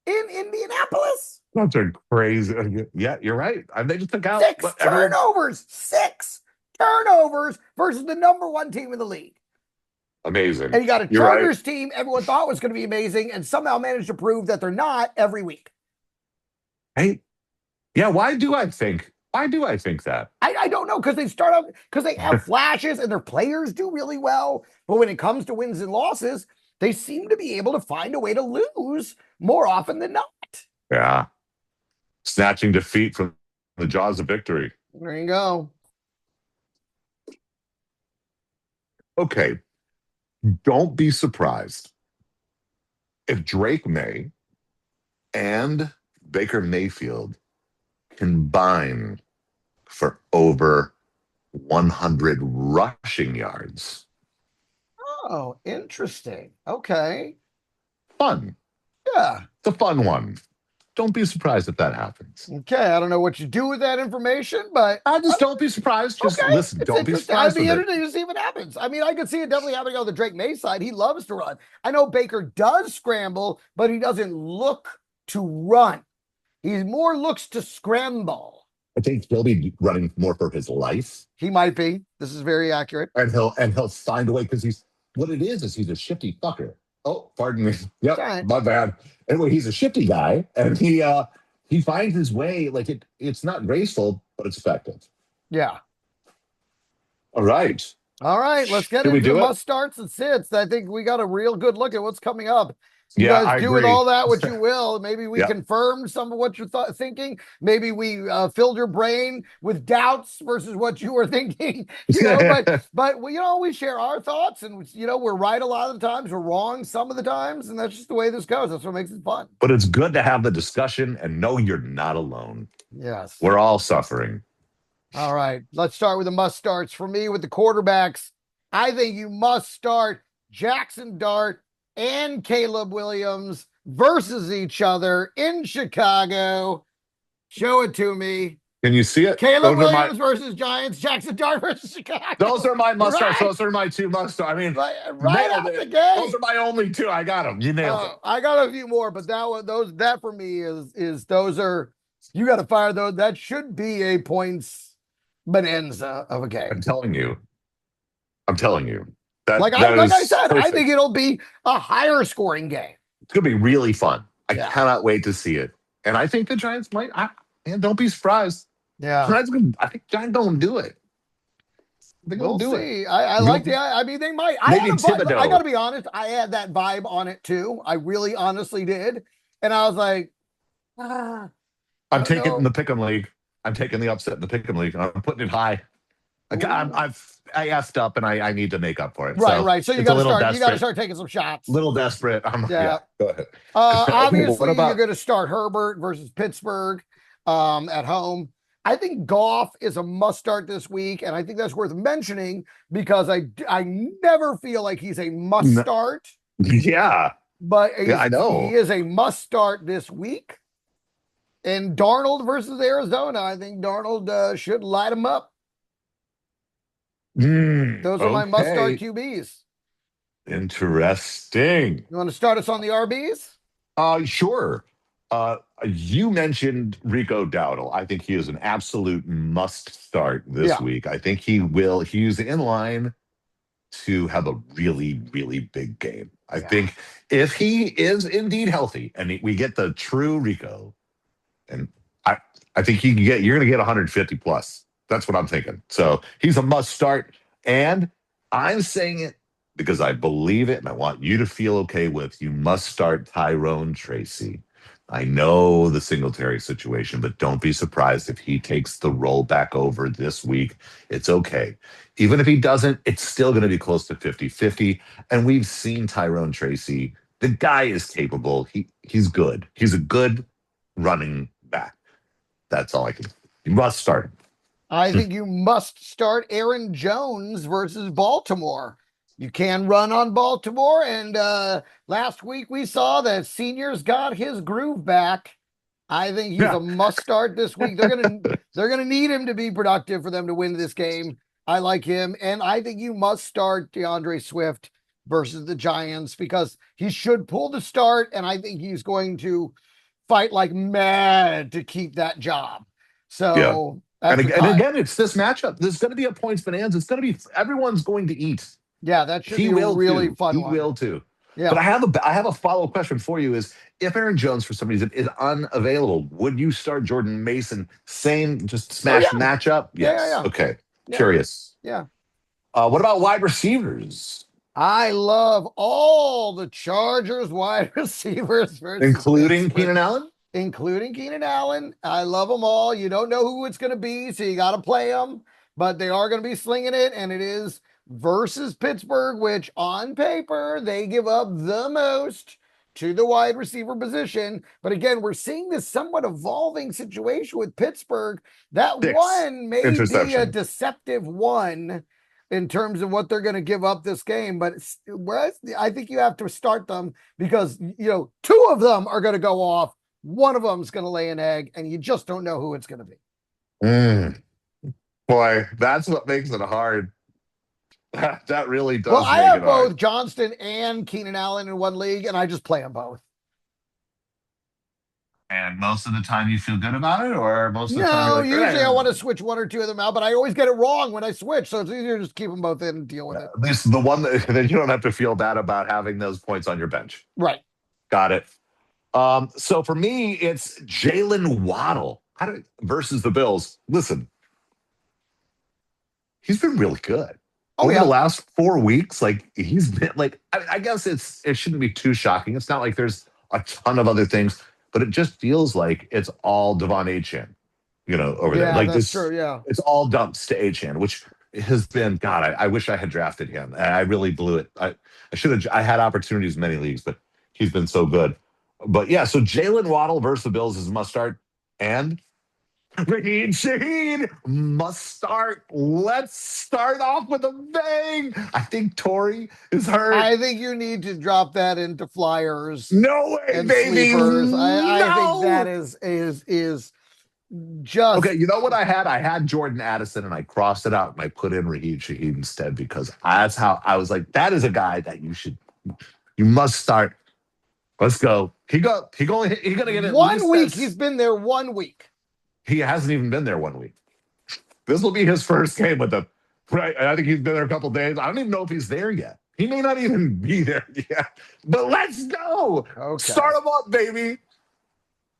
in Indianapolis. That's a crazy. Yeah, you're right. They just took out Six turnovers versus the number 1 team in the league. Amazing. And you got a Chargers team everyone thought was going to be amazing and somehow managed to prove that they're not every week. Hey, yeah, why do I think that? I don't know, because they have flashes and their players do really well. But when it comes to wins and losses, they seem to be able to find a way to lose more often than not. Yeah. Snatching defeat from the jaws of victory. There you go. Okay. Don't be surprised if Drake May and Baker Mayfield combine for over 100 rushing yards. Oh, interesting. Okay. Fun. Yeah. It's a fun one. Don't be surprised if that happens. Okay. I don't know what you do with that information, but I just don't be surprised. Just listen. Don't be surprised. I'd be interested to see what happens. I mean, I could see it definitely happening on the Drake May side. He loves to run. I know Baker does scramble, but he doesn't look to run. He more looks to scramble. I think he'll be running more for his life. He might be. This is very accurate. And he'll find a way, because he's he's a shifty fucker. Oh, pardon me. Yep, right. My bad. Anyway, he's a shifty guy, and he finds his way. Like it's not graceful, but it's effective. Yeah. All right. Let's get into the must starts and sits. I think we got a real good look at what's coming up. You guys do with all that what you will. Maybe we confirmed some of what you're thinking. Maybe we filled your brain with doubts versus what you were thinking. But we share our thoughts, and we're right a lot of the times. We're wrong some of the times, and that's just the way this goes. That's what makes it fun. But it's good to have the discussion and know you're not alone. Yes, we're all suffering. All right, let's start with the must starts. For me, with the quarterbacks, I think you must start Jackson Dart and Caleb Williams versus each other in Chicago. Show it to me. Can you see it? Caleb Williams versus Giants, Jackson Dart versus Chicago. Those are my must starts. Those are my 2 must starts. I mean, right out the gate. Those are my only 2. I got them. You nailed it. I got a few more, but that for me is those are, you got to fire those. That should be a points bonanza of a game. I'm telling you. Like I said, perfect. I think it'll be a higher scoring game. It's going to be really fun. I cannot wait to see it. And I think the Giants might. Don't be surprised. Yeah. I think Giants don't do it. I think he'll We'll do it. see. I like Maybe, the. I mean, they might. I maybe had a vibe. I got Thibodeau. to be honest. I had that vibe on it too. I really, honestly did, and I was like, I I'm don't taking know. the pick'em league. I'm taking the upset in the pick'em league. I'm putting it high. Ooh. I effed up and I need to make up for it. Right, So right. So you it's a got to little start. You got to desperate. start taking some shots. Little desperate. Yeah. Yeah. Go ahead. Okay. What Obviously, you're about going to start Herbert versus Pittsburgh at home. I think Goff is a must start this week, and I think that's worth mentioning because I never feel like he's a must start, Yeah. but Yeah, I he know. is a must start this week. And Darnold versus Arizona, I think Darnold should light him up. Those are my must start Okay. QBs. Interesting. You want to start us on the RBs? Sure. You mentioned Rico Dowdle. I think he is an absolute must start this Yeah, week. I think he will. He's in line to have a really, really big game. I yeah. think if he is indeed healthy and we get the true Rico, and I, I think you're going to get 150 plus. That's what I'm thinking. So he's a must start. And I'm saying it because I believe it and I want you to feel okay with you must start Tyrone Tracy. I know the Singletary situation, but don't be surprised if he takes the role back over this week. It's okay. Even if he doesn't, it's still going to be close to 50-50. And we've seen Tyrone Tracy. The guy is capable. He's good. He's a good running back. That's all I can. You must start. I think you must start Aaron Jones versus Baltimore. You can run on Baltimore, and last week we saw that seniors got his groove back. I think he's Yeah. a must start this week. They're gonna need him to be productive for them to win this game. I like him, and I think you must start DeAndre Swift versus the Giants because he should pull the start, and I think he's going to fight like mad to keep that job. Yeah. So And, that's a and cut. again, it's this matchup. There's going to be a points bonanza. It's going to be everyone's going to eat. Yeah, that should He be a will really too. fun He one. will too. But Yeah. I have a follow up question for you: Is if Aaron Jones for some reason is unavailable, would you start Jordan Mason? Same, just Oh smash yeah. matchup. Yeah, yeah, Yes. yeah. Okay. Yeah. Curious. Yeah. What about wide receivers, I love all the Chargers wide receivers versus including Pittsburgh, Keenan Allen? including Keenan Allen. I love them all. You don't know who it's going to be, so you got to play them, but they are going to be slinging it, and it is versus Pittsburgh, which on paper they give up the most to the wide receiver position. But again, we're seeing this somewhat evolving situation with Pittsburgh. That 6 one may be a interception. deceptive one in terms of what they're going to give up this game. But whereas I think you have to start them because two of them are going to go off, one of them is going to lay an egg, and you just don't know who it's going to be. Mm, boy, that's what makes it hard. That really Well, does I make it have hard. both Johnston and Keenan Allen in one league, and I just play them both. And most of the time you feel good about it, or most of the time you're No, like, usually I eh. want to switch one or two of them out, but I always get it wrong when I switch, so it's easier to just keep them both in and deal with it. At least the one that then you don't have to feel bad about having those points on your bench. Right. Got it. So for me, it's Jalen Waddle versus the Bills. Listen, he's been really good Oh over the yeah. last 4 weeks. Like he's been like, I guess it shouldn't be too shocking. It's not like there's a ton of other things, but it just feels like it's all Devon Achan, over there. Yeah, Like that's this, true. Yeah. it's all dumps to Achan, which has been God. I wish I had drafted him. I really blew it. I should have. I had opportunities in many leagues, but he's been so good. But yeah, so Jalen Waddle versus the Bills is a must start, and Raheem Shaheen must start. Let's start off with a bang. I think Tori is hurt. I think you need to drop that into flyers No way, and babies. sleepers. I think that No. is Okay, just you know what I had? I had Jordan Addison and I crossed it out and I put in Raheem Shaheed instead because that's how I was like, that is a guy that you must start. Let's go. He gonna get at one least week. He's this. been there 1 week. He hasn't even been there 1 week. This will be his first game with them. Right. I think he's been there a couple days. I don't even know if he's there yet. He may not even be there yet. But let's go. Okay. Start him up, baby.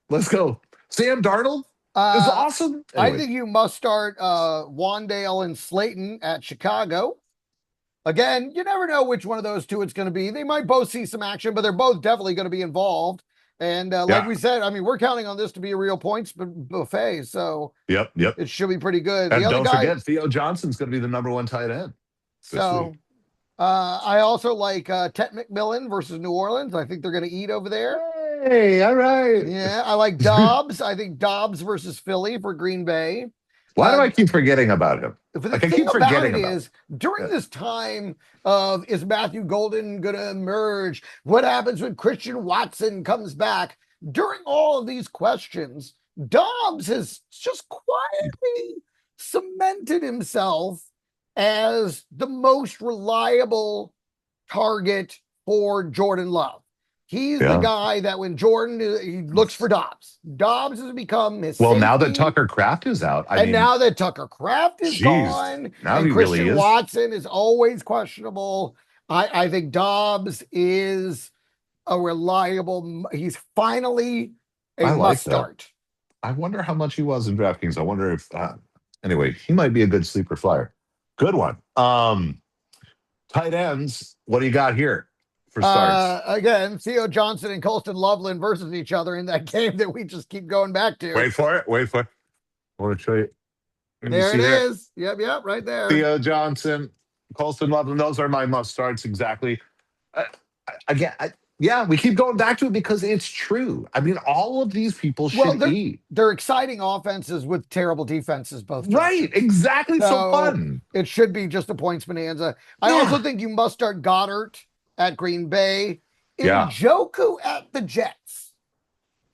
Let's go. Sam Darnold. It's Uh, awesome. I Anyways, think you must start Wandale and Slayton at Chicago. Again, you never know which one of those two it's going to be. They might both see some action, but they're both definitely going to be involved. And like yeah, we said, I mean, we're counting on this to be a real points buffet, so yep, yep. it should be pretty good. The And other don't guy, forget, Theo Johnson's going to be the number one tight end this week. so I also like Tet McMillan versus New Orleans. I think they're going to eat over there. Hey, all right. Yeah, I like Dobbs. I think Dobbs versus Philly for Green Bay. Why do Uh, I keep forgetting about him? but the Like I thing keep about forgetting it about him. is, during Yeah. this time of is Matthew Golden going to emerge? What happens when Christian Watson comes back? During all of these questions, Dobbs has just quietly cemented himself as the most reliable target for Jordan Love. He's the Yeah. guy that when Jordan he looks for Dobbs. Dobbs has become his Well, now that safety. Tucker Kraft is out, I And mean, now that Tucker Kraft is geez, gone now and he really Christian is. Watson is always questionable, I think Dobbs is a reliable. He's finally a I must like that. start. I wonder how much he was in DraftKings. I wonder if, anyway, he might be a good sleeper flyer. Good one. Tight ends. What do you got here for starts? Again, Theo Johnson and Colston Loveland versus each other in that game that we just keep going back to. Wait for it. Wait for it. I want to show you. Let me There it see here. is. Yep, right there. Theo Johnson, Colston Loveland. Those are my must starts exactly. Uh, again, yeah, we keep going back to it because it's true. I mean, all of these people Well, should eat. they're exciting offenses with terrible defenses, both Right, directions. exactly. So So fun. it should be just a points bonanza. I Yeah. also think you must start Goddard at Green Bay, Yeah. Njoku at the Jets.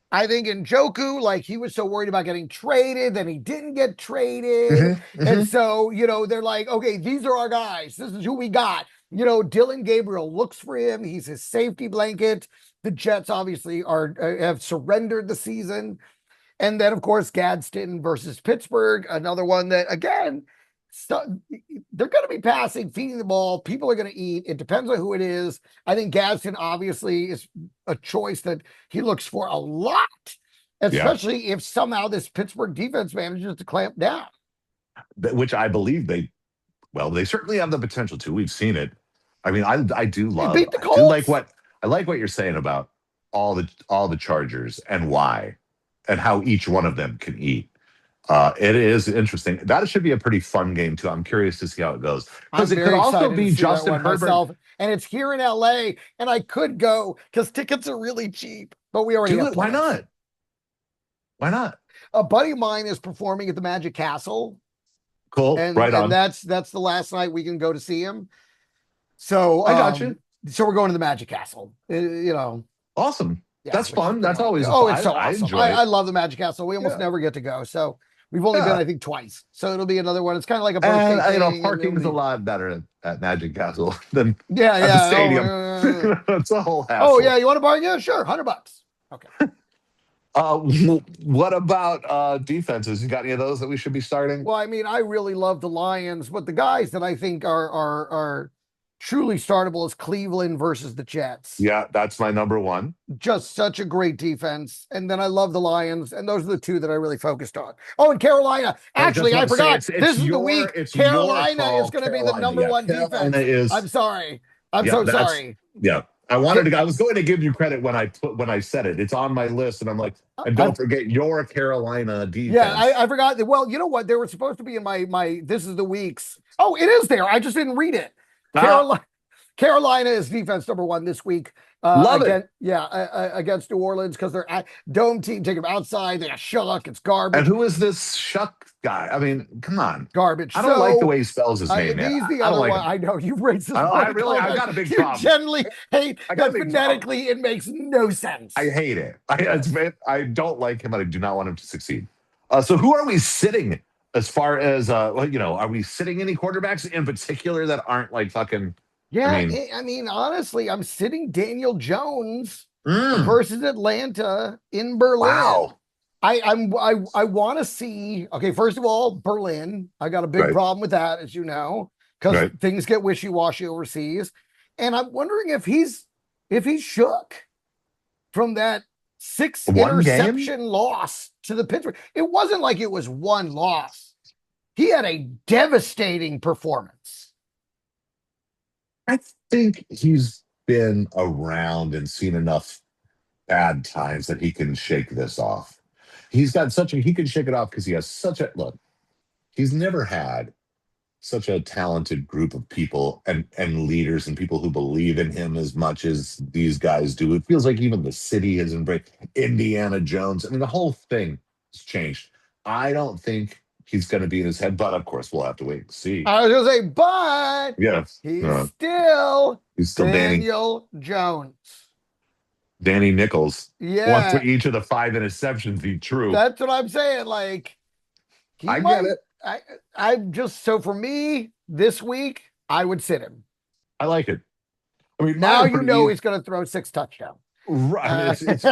I think Njoku, like he was so worried about getting traded, then he didn't get traded. And so, they're like, okay, these are our guys. This is who we got. Dylan Gabriel looks for him. He's his safety blanket. The Jets obviously have surrendered the season. And then, of course, Gadsden versus Pittsburgh, another one that, again, they're going to be passing, feeding the ball. People are going to eat. It depends on who it is. I think Gadsden obviously is a choice that he looks for a lot, Yeah. especially if somehow this Pittsburgh defense manages to clamp down. Which I believe they certainly have the potential to. We've seen it. I mean, I do They love, beat the I do like Colts. what I like what you're saying about all the Chargers and why and how each one of them can eat. It is interesting. That should be a pretty fun game too. I'm curious to see how it goes I'm because it could very also excited to be see that Justin one Herbert. myself. And it's here in LA, and I could go because tickets are really cheap, but we already Do have it. Why plans. not? Why not? A buddy of mine is performing at the Magic Castle, Cool. and Right on. that's the last night we can go to see him. So I got you. So we're going to the Magic Castle. Awesome. Yeah, That's fun. That's always it's so I awesome. enjoy it. I love the Magic Castle. We almost Yeah. never get to go, so we've only been, Yeah. I think, twice. So it'll be another one. It's kind of like a birthday And thing. parking's a lot better at Magic Castle than Yeah, at the stadium. Oh, It's a whole hassle. yeah. You want to bargain? Yeah, sure. $100. Okay. What about defenses? You got any of those that we should be starting? Well, I mean, I really love the Lions, but the guys that I think are truly startable is Cleveland versus the Jets. Yeah, that's my number one. Just such a great defense. And then I love the Lions, and those are the two that I really focused on. Oh, and Carolina. Actually, I forgot. This is the week. Carolina is going to be the number one defense. I'm sorry. I'm so sorry. Yeah. I was going to give you credit when I said it. It's on my list, and I'm like, and don't forget your Carolina defense. Yeah, I forgot. Well, you know what? They were supposed to be in my this is the week's. Oh, it is there. I just didn't read it. Carolina is defense number one this week. Love it. Yeah, against New Orleans because they're at dome team. Take them outside. They got Shuck. It's garbage. And who is this Shuck guy? I mean, come on, garbage. I don't like the way he spells his name. He's the other one. I know you've raised this. I got a big problem. You generally hate that phonetically. It makes no sense. I hate it. I don't like him, and I do not want him to succeed. So who are we sitting as far as are we sitting any quarterbacks in particular that aren't like fucking? Yeah, I mean, honestly, I'm sitting Daniel Jones versus Atlanta in Berlin. Wow. I want to see. Okay, first of all, Berlin. I got a big problem with that, as you know, because things get wishy-washy overseas, and I'm wondering if he's shook from that Six One game? interception loss to the Pittsburgh. It wasn't like it was one loss. He had a devastating performance. I think he's been around and seen enough bad times that he can shake this off. He can shake it off because he has such a look. He's never had such a talented group of people and leaders and people who believe in him as much as these guys do. It feels like even the city has embraced Indiana Jones. I mean, the whole thing has changed. I don't think he's going to be in his head, but of course, we'll have to wait and see. I was going to say, but Yeah, he's still he's still Daniel Jones. Danny Nichols. One for Yeah, each of the five interceptions be true. that's what I'm saying. Like, he I get might. it. I just, so for me this week, I would sit him. I like it. I mean, mine Now are you pretty know easy. he's going to throw 6 touchdowns. Right. I mean, it's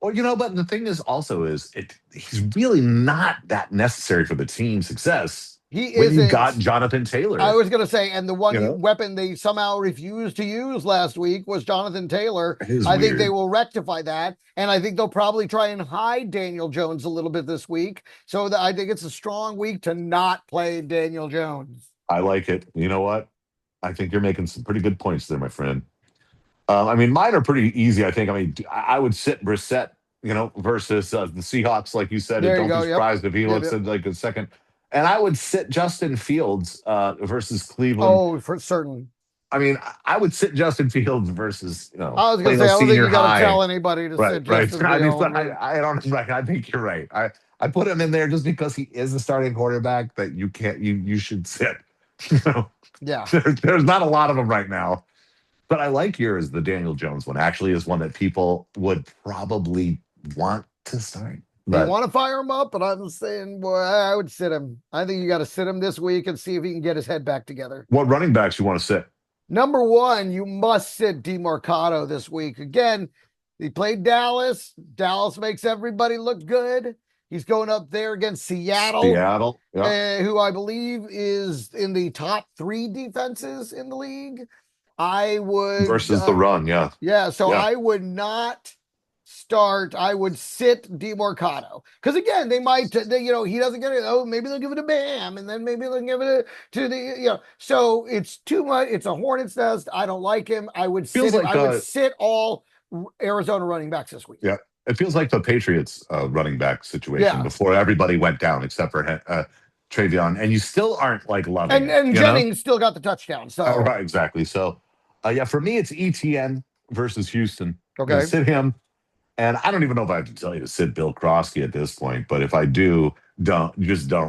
well, but the thing is also is he's really not that necessary for the team's success he when you've got isn't. Jonathan I Taylor. was going to say, and the You one know, weapon they somehow refused to use last week was Jonathan Taylor. it is I think they weird. will rectify that. And I think they'll probably try and hide Daniel Jones a little bit this week. So that I think it's a strong week to not play Daniel Jones. I like it. You know what? I think you're making some pretty good points there, my friend. I mean, mine are pretty easy. I think. I mean, I would sit Brissett, versus the Seahawks, like you said, and There you don't be go. Yep. surprised if he Yep. looks Yep. at like a second. And I would sit Justin Fields versus Cleveland. Oh, for certain. I mean, I would sit Justin Fields versus I was going to Plano say, I don't think Senior you got to High. tell anybody to Right, sit right. Justin I mean, Field. but I don't. Right, I think you're right. I put him in there just because he is a starting quarterback that you can't you should sit. You know, Yeah. there's not a lot of them right now. But I like yours. The Daniel Jones one actually is one that people would probably want to start. You But want to fire him up, but I'm saying, boy, I would sit him. I think you got to sit him this week and see if he can get his head back together. what running backs you want to sit? Number one, you must sit DeMarcado this week. Again, he played Dallas. Dallas makes everybody look good. He's going up there against Seattle, Seattle. Yeah. who I believe is in the top 3 defenses in the league. I would, Versus the run. Yeah. yeah, so Yeah. I would not start. I would sit DeMarcado because again, they might, he doesn't get it. Oh, maybe they'll give it to Bam, and then maybe they'll give it to the. So it's too much. It's a hornet's nest. I don't like him. I would sit Feels him. like I would sit all Arizona running backs this week. yeah. It feels like the Patriots running back situation Yeah, before everybody went down except for Travion, and you still aren't like loving it, and Jennings still got the touchdown. So Right, exactly. So, yeah, for me, it's ETN versus Houston. I'm going to okay, sit him, and I don't even know if I have to tell you to sit Bill Krosky at this point, but if I do, don't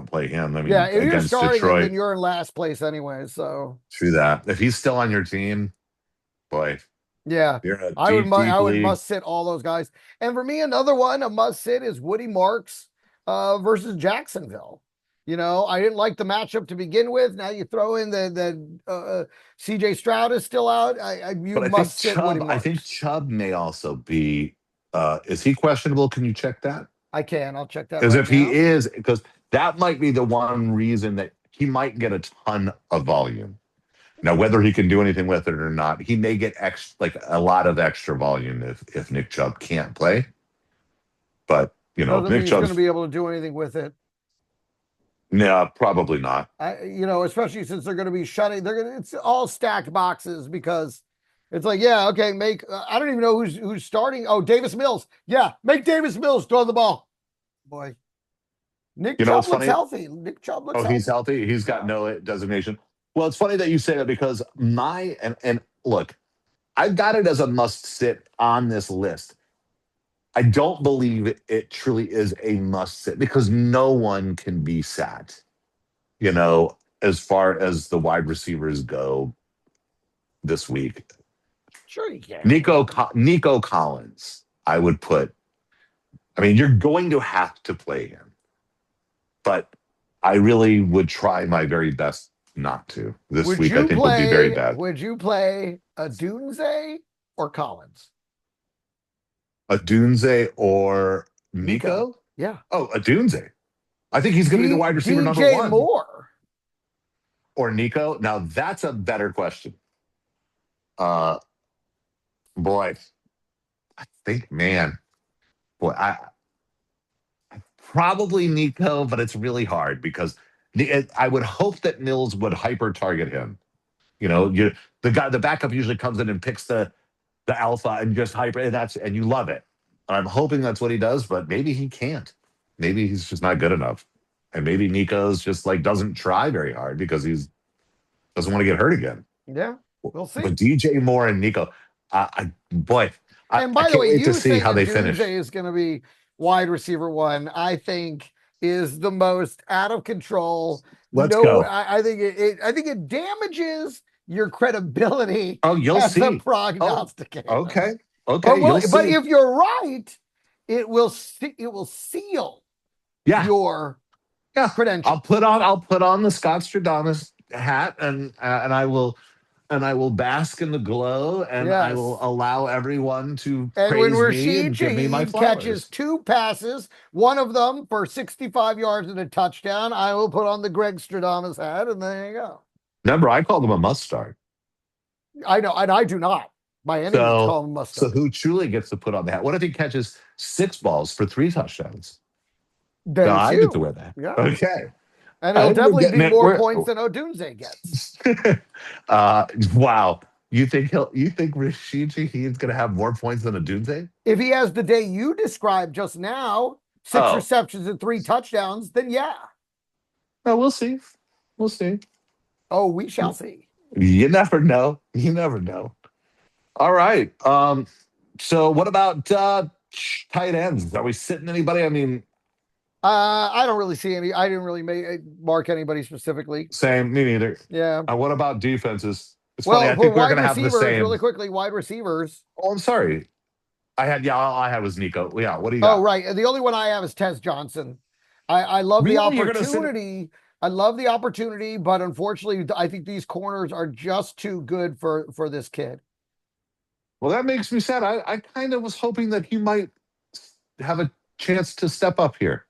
play him. I yeah, mean, if you're against starting him, then Detroit, you're in last place anyway. So true that. If he's still on your team, boy, yeah, you're in a I would deep, deep I would league. must sit all those guys. And for me, another one, a must sit is Woody Marks versus Jacksonville. I didn't like the matchup to begin with. Now you throw in the CJ Stroud is still out. You But must sit Woody I think Marks. Chubb may also be. Is he questionable? Can you check that? I can. I'll check that Because right if he now. is, because that might be the one reason that he might get a ton of volume. Now, whether he can do anything with it or not, he may get like a lot of extra volume if Nick Chubb can't play. But if Doesn't mean Nick he's going to Chubb's be able to do anything with it. no, probably not. Especially since they're going to be shutting. It's all stacked boxes because it's like, yeah, okay, make. I don't even know who's starting. Oh, Davis Mills. Yeah, make Davis Mills throw the ball. Boy, Nick You know what's Chubb looks funny? healthy. Nick Chubb looks Oh, he's healthy. healthy. He's got Yeah, no designation. Well, it's funny that you say that because and look, I've got it as a must sit on this list. I don't believe it truly is a must sit because no one can be sat, as far as the wide receivers go this week. sure you can. Nico Collins, I would put. I mean, you're going to have to play him, but I really would try my very best not to. This Would week, I you think would be very play? bad. Would you play a Dunze or Collins? A Dunze or Nico. Nico? Yeah. Oh, a Dunze. I think he's going to be the wide receiver number DJ one. Moore. Or Nico? Now that's a better question. Uh, boy, I think, man, boy, probably Nico, but it's really hard because I would hope that Mills would hyper target him. You know, the backup usually comes in and picks the alpha and just hyper, and you love it. I'm hoping that's what he does, but maybe he can't. Maybe he's just not good enough, and maybe Nico's just like doesn't try very hard because he's doesn't want to get hurt again. Yeah, we'll But see. DJ Moore and Nico, boy, And I by the can't way, wait to you see how saying they finish. Dunze is going to be wide receiver one, I think is the most out of control. Let's No, go. I think it damages your credibility Oh, you'll as a see. Oh, prognosticator. okay, okay, you'll But see. if you're right, it will seal Yeah, your yeah. credentials. I'll put on the Scott Stradamus hat, and I will bask in the glow, and I will Yes. allow everyone to And when praise me Rashid and give me my Shaheed catches flowers. 2 passes, one of them for 65 yards and a touchdown, I will put on the Greg Stradamus hat, and there you go. Remember, I called him a must start. I know, and I do not by any means So call him a must so start. who truly gets to put on the hat? What if he catches 6 balls for 3 touchdowns? Then No, it's I get to you. wear that. Yeah. Okay. And I it'll think we're definitely getting be it. more We're points than Odunze gets. wow. You think Rashid Shaheed's gonna have more points than a Dunze? If he has the day you described just now, 6 receptions and 3 touchdowns, then yeah. No, we'll see. We'll see. Oh, we shall see. You never know. You never know. All right. So what about tight ends? Are we sitting anybody? I mean, I don't really see any. I didn't really mark anybody specifically. same, me neither. Yeah. What about defenses? It's funny, Well, I for think we're wide gonna have the receivers, same. really quickly, wide receivers. Oh, I'm sorry. All I had was Nico. Yeah, what do you Oh, got? right. The only one I have is Tez Johnson. I love the Really? You're gonna sit opportunity. I love the opportunity, but unfortunately, I think these corners are just too good for this kid. well, that makes me sad. I kind of was hoping that he might have a chance to step up here.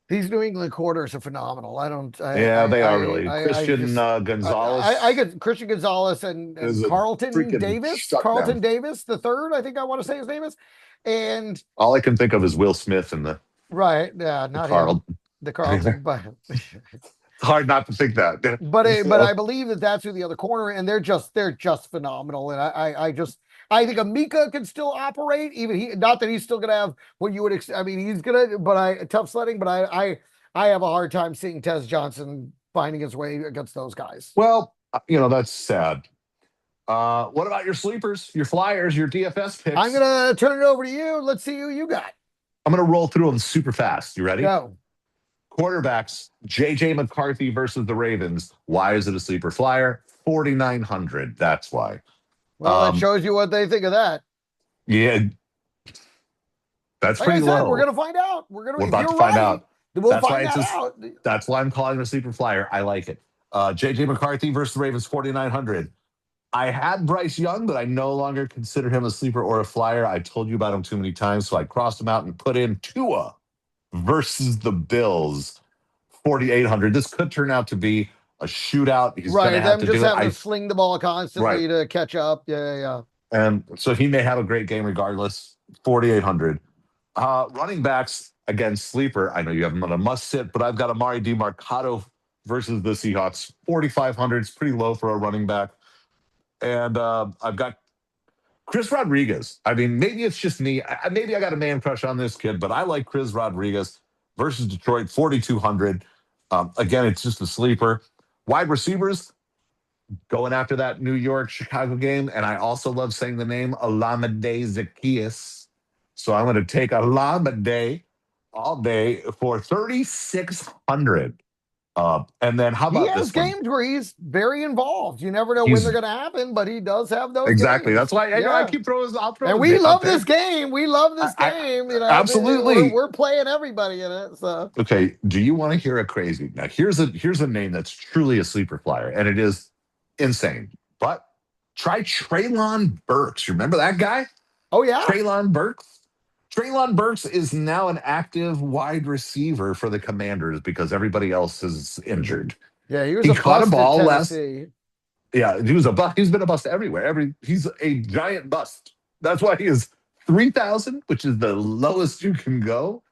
These New England corners are phenomenal. I don't. Yeah, they are really. I Christian just. I Gonzalez get Christian Gonzalez and is a Carlton freaking Davis. shutdown. Carlton Davis, the third. I think I want to say his name is. And All I can think of is Will Smith and right, yeah, the not him, Carl. the Carlton, but It's hard not to think that. but So, I believe that that's who the other corner, and they're just phenomenal, and I think Amika can still operate, even he, not that he's still gonna have what you would. I mean, he's gonna, but tough sledding, but I have a hard time seeing Tez Johnson finding his way against those guys. well, that's sad. What about your sleepers, your flyers, your DFS I'm picks? gonna turn it over to you. Let's see who you got. I'm going to roll through them super fast. You ready? Go. Quarterbacks, JJ McCarthy versus the Ravens. Why is it a sleeper flyer? 4,900. That's why. Well, that shows you what they think of that. Yeah, that's Like I pretty said, low. we're gonna find out. We're If about to you're find right, out. then we'll That's why find that out. that's why I'm calling it a sleeper flyer. I like it. JJ McCarthy versus the Ravens, 4,900. I had Bryce Young, but I no longer consider him a sleeper or a flyer. I told you about him too many times, so I crossed him out and put in Tua versus the Bills, 4,800. This could turn out to be a shootout. He's going to Right, have them to just do it. having to sling the ball constantly Right. to catch up. Yeah. And so he may have a great game regardless. 4,800. Running backs, again, sleeper. I know you have him on a must sit, but I've got Amari DiMarcado versus the Seahawks. 4,500 is pretty low for a running back. And I've got Chris Rodriguez. I mean, maybe it's just me. Maybe I got a man crush on this kid, but I like Chris Rodriguez versus Detroit, 4,200. Again, it's just a sleeper. Wide receivers, going after that New York Chicago game. And I also love saying the name Olamide Zaccheaus. So I'm going to take Olamide all day for 3,600. And then how He about has this one? games where he's very involved. You never know when they're He's going to happen, but he does have those exactly. That's games. why I Yeah. keep throwing. I'll throw And a we out love there. this game. We love this game. Absolutely. We're playing everybody in it. So okay. Do you want to hear a crazy? Now here's a name that's truly a sleeper flyer, and it is insane. But try Traylon Burks. You remember that guy? oh yeah. Traylon Burks. Traylon Burks is now an active wide receiver for the Commanders because everybody else is injured. Yeah, he was He a caught a bust at ball last. Tennessee. Yeah, he was a bust. He's been a bust everywhere. He's a giant bust. That's why he is 3,000, which is the lowest you can go.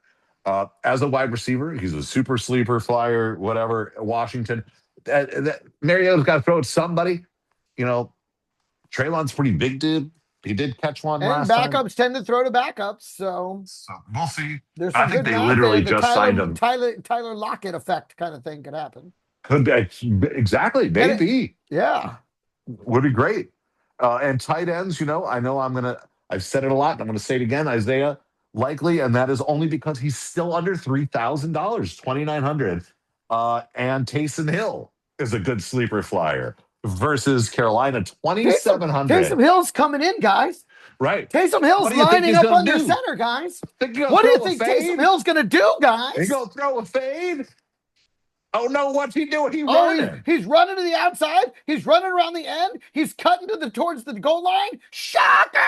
As a wide receiver, he's a super sleeper flyer, whatever. Washington, Mariota's got to throw at somebody. You know, Traylon's pretty big dude. He did catch one And last time. backups tend to throw to backups, so So we'll see. there's I some think good they math there. literally The just signed Tyler him. Tyler Tyler Lockett effect kind of thing could happen. Could be exactly, And it, maybe yeah. would be great. And tight ends, I know I've said it a lot, and I'm gonna say it again. Isaiah likely, and that is only because he's still under $3,000, 2,900. And Taysom Hill is a good sleeper flyer versus Carolina, Taysom 2,700. Hill's coming in, guys. Right. Taysom What Hill's do you think lining he's up gonna under do? center, guys. Think he's gonna What do you throw a think Taysom fade? Hill's going to do, He guys? gonna throw a fade? Oh no, what's he doing? He Oh, running. he's running to the outside. He's running around the end. He's cutting towards the goal line. Shocker!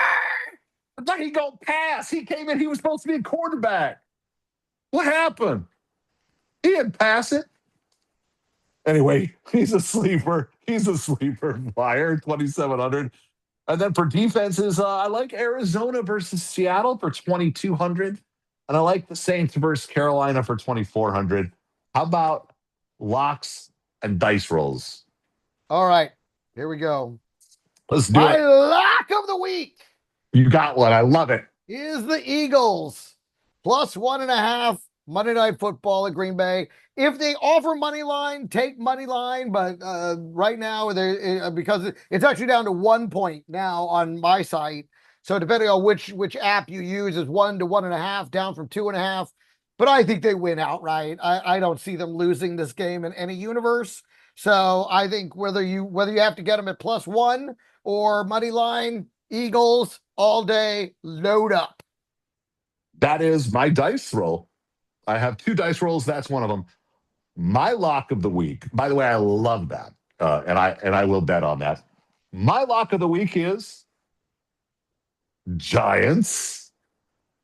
I thought he go pass. He came in. He was supposed to be a quarterback. What happened? He didn't pass it. Anyway, he's a sleeper. He's a sleeper flyer, 2,700. And then for defenses, I like Arizona versus Seattle for 2,200. And I like the Saints versus Carolina for 2,400. How about locks and dice rolls? All right, here we go. Let's do My it. lock of the week You got one. I love it. is the Eagles plus 1.5 Monday Night Football at Green Bay. If they offer money line, take money line. But right now, because it's actually down to 1 point now on my site. So depending on which app you use, is 1 to 1.5, down from 2.5. But I think they win outright. I don't see them losing this game in any universe. So I think whether you have to get them at +1 or money line, Eagles all day, load up. That is my dice roll. I have two dice rolls. That's one of them. My lock of the week. By the way, I love that, and I will bet on that. My lock of the week is Giants,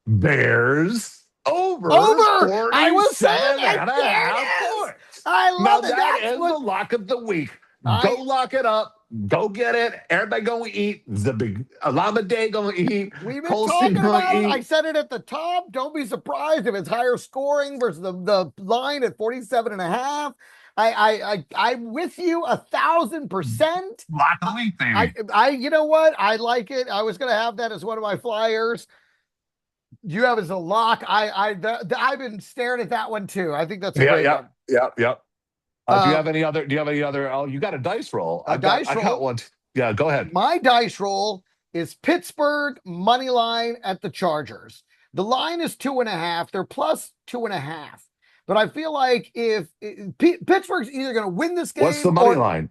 Bears over I was saying 47 it. and a There it half is. points. I Now love it. that That's is what the lock of the week. I Go lock it up. Go get it. Everybody gonna eat. The big Alama Day gonna eat. we've been Colston talking gonna about it. I eat. said it at the top. Don't be surprised if it's higher scoring versus the line at 47.5. I'm with you 1,000%. Lock of the week, baby. You know what? I like it. I was gonna have that as one of my flyers. You have it as a lock. I've been staring at that one too. I think that's a great one. Yeah. Do you have any other? Do you have any other? Oh, you got a dice roll. A dice roll. I got one. Yeah, go ahead. My dice roll is Pittsburgh money line at the Chargers. The line is 2.5. They're plus 2.5. But I feel like if Pittsburgh's either going to win this game, What's the money line?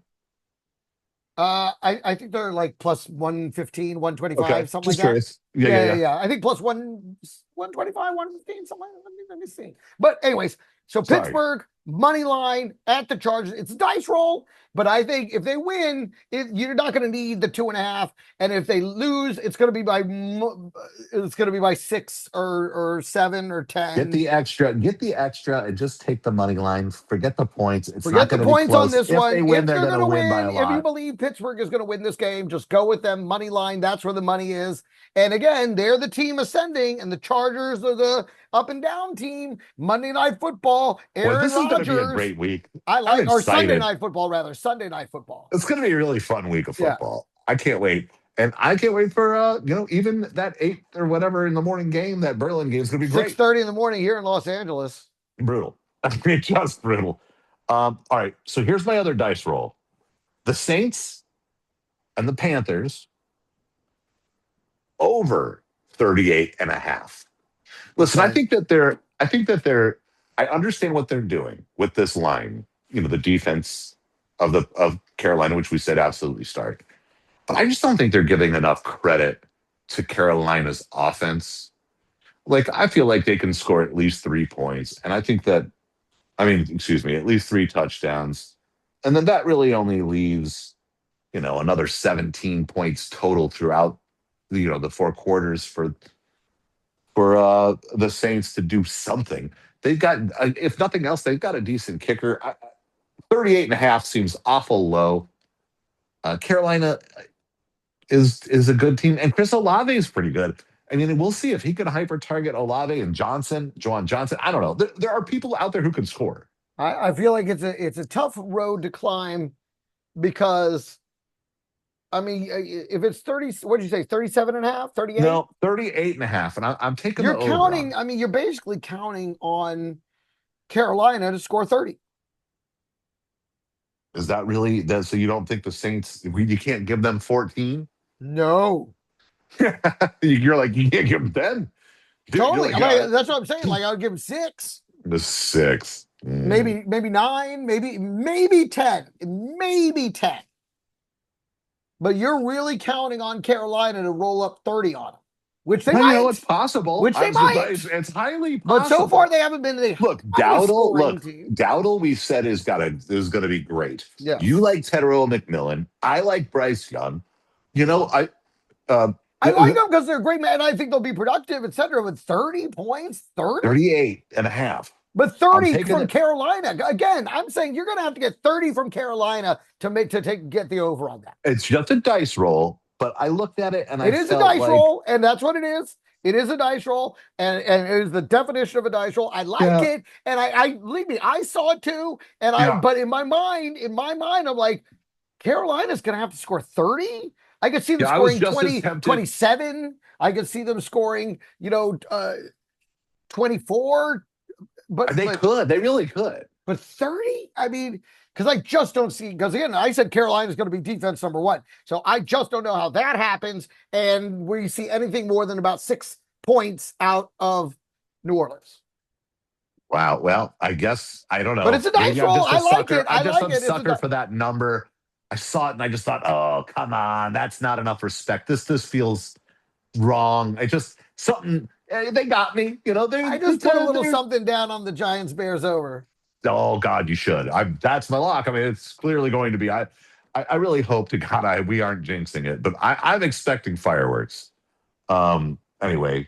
I think they're like plus 115, 125, Okay, something just like that. curious. Yeah. I think plus 125, 115, something like that. Let me see. But anyways, so Sorry. Pittsburgh money line at the Chargers. It's a dice roll, but I think if they win, you're not going to need the 2.5. And if they lose, it's going to be by 6 or 7 or 10. Get the extra, and just take the money line. Forget the points. Forget the points on this one. If they win, if they're going to win by a lot. If you believe Pittsburgh is going to win this game, just go with them. Money line, that's where the money is. And again, they're the team ascending, and the Chargers are the up and down team. Monday Night Football, Aaron this Rodgers. Is going to be a great week. Or Sunday Night Football, rather. Sunday Night Football. It's going to be a really fun week of football. Yeah. I can't wait. And I can't wait for, even that 8 or whatever in the morning game, that Berlin game is going to be great. 6:30 in the morning here in Los Angeles. Brutal. I mean, just brutal. All right. So here's my other dice roll. The Saints and the Panthers over 38.5. Listen, okay. I understand what they're doing with this line, the defense of Carolina, which we said absolutely start. But I just don't think they're giving enough credit to Carolina's offense. Like, I feel like they can score at least 3 points. And I think at least 3 touchdowns. And then that really only leaves, another 17 points total throughout, the 4 quarters for the Saints to do something. They've got, if nothing else, they've got a decent kicker. 38.5 seems awful low. Carolina is a good team, and Chris Olave is pretty good. I mean, we'll see if he can hyper target Olave and Juwan Johnson. I don't know. There are people out there who can score. I feel like it's a tough road to climb because I mean, if it's 30, what did you say, 37 and a half, 38? No, 38 and a half. And I'm taking the You're over on counting, it. I mean, you're basically counting on Carolina to score 30. Is that really that? So you don't think the Saints, you can't give them 14? No. You're like, you can't give them 10. You're Totally. like, Like, that's what I'm saying. Like I would give him six, the six. maybe nine, maybe 10, maybe 10. But you're really counting on Carolina to roll up 30 on them, which they Well, it's might, possible. which they might. It's highly But so far possible. they haven't been the Look, highest scoring Look, team. Dowdle, we said is going to be great. You Yes. like Tedero McMillan. I like Bryce Young. You know, uh, I like them because they're great, man. And I think they'll be productive, etc. With 30 points, 30? 38 and a half. But I'm 30 taking from it. Carolina. Again, I'm saying you're going to have to get 30 from Carolina to get the over on that. It's just a dice roll, but I looked at it and I It is a felt dice like, roll, and that's what it is. It is a dice roll, and it is the definition of a dice roll. I like yeah, it, and I believe me, I saw it too. yeah. But in my mind, I'm like, Carolina's going to have to score 30. I could see them Yeah, I was scoring just as 20, tempted. 27. I could see them scoring, 24. They But could. They really could. but 30? I mean, because I just don't see, because again, I said Carolina's going to be defense number one. So I just don't know how that happens. And we see anything more than about 6 points out of New Orleans. Wow. Well, I guess I don't But know. it's a dice Maybe I'm roll. just a I like sucker. it. I'm I just like a it. sucker for that number. I saw it and I just thought, oh, come on, that's not enough respect. This feels wrong. I just something. They got me. I just put a little something down on the Giants Bears over. Oh God, you should. That's my lock. I mean, it's clearly going to be. I really hope to God we aren't jinxing it, but I'm expecting fireworks. Anyway,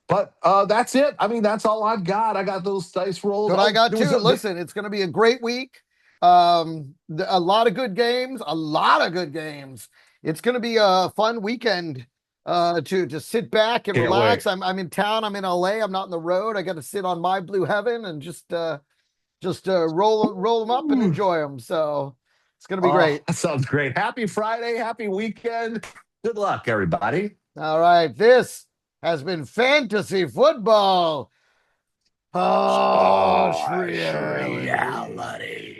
but that's it. I mean, that's all I've got. I got those dice rolls. What I Oh, got there was too. Listen, it's going to be a great week. A lot of good games. A lot of good games. It's going to be a fun weekend. To sit back and can't wait. relax. I'm in town. I'm in LA. I'm not on the road. I got to sit on my blue heaven and just roll them up and Ooh. enjoy them. So it's going to be Oh, great. that sounds great. Happy Friday. Happy weekend. Good luck, everybody. All right, this has been fantasy football. Harsh Harsh reality. reality.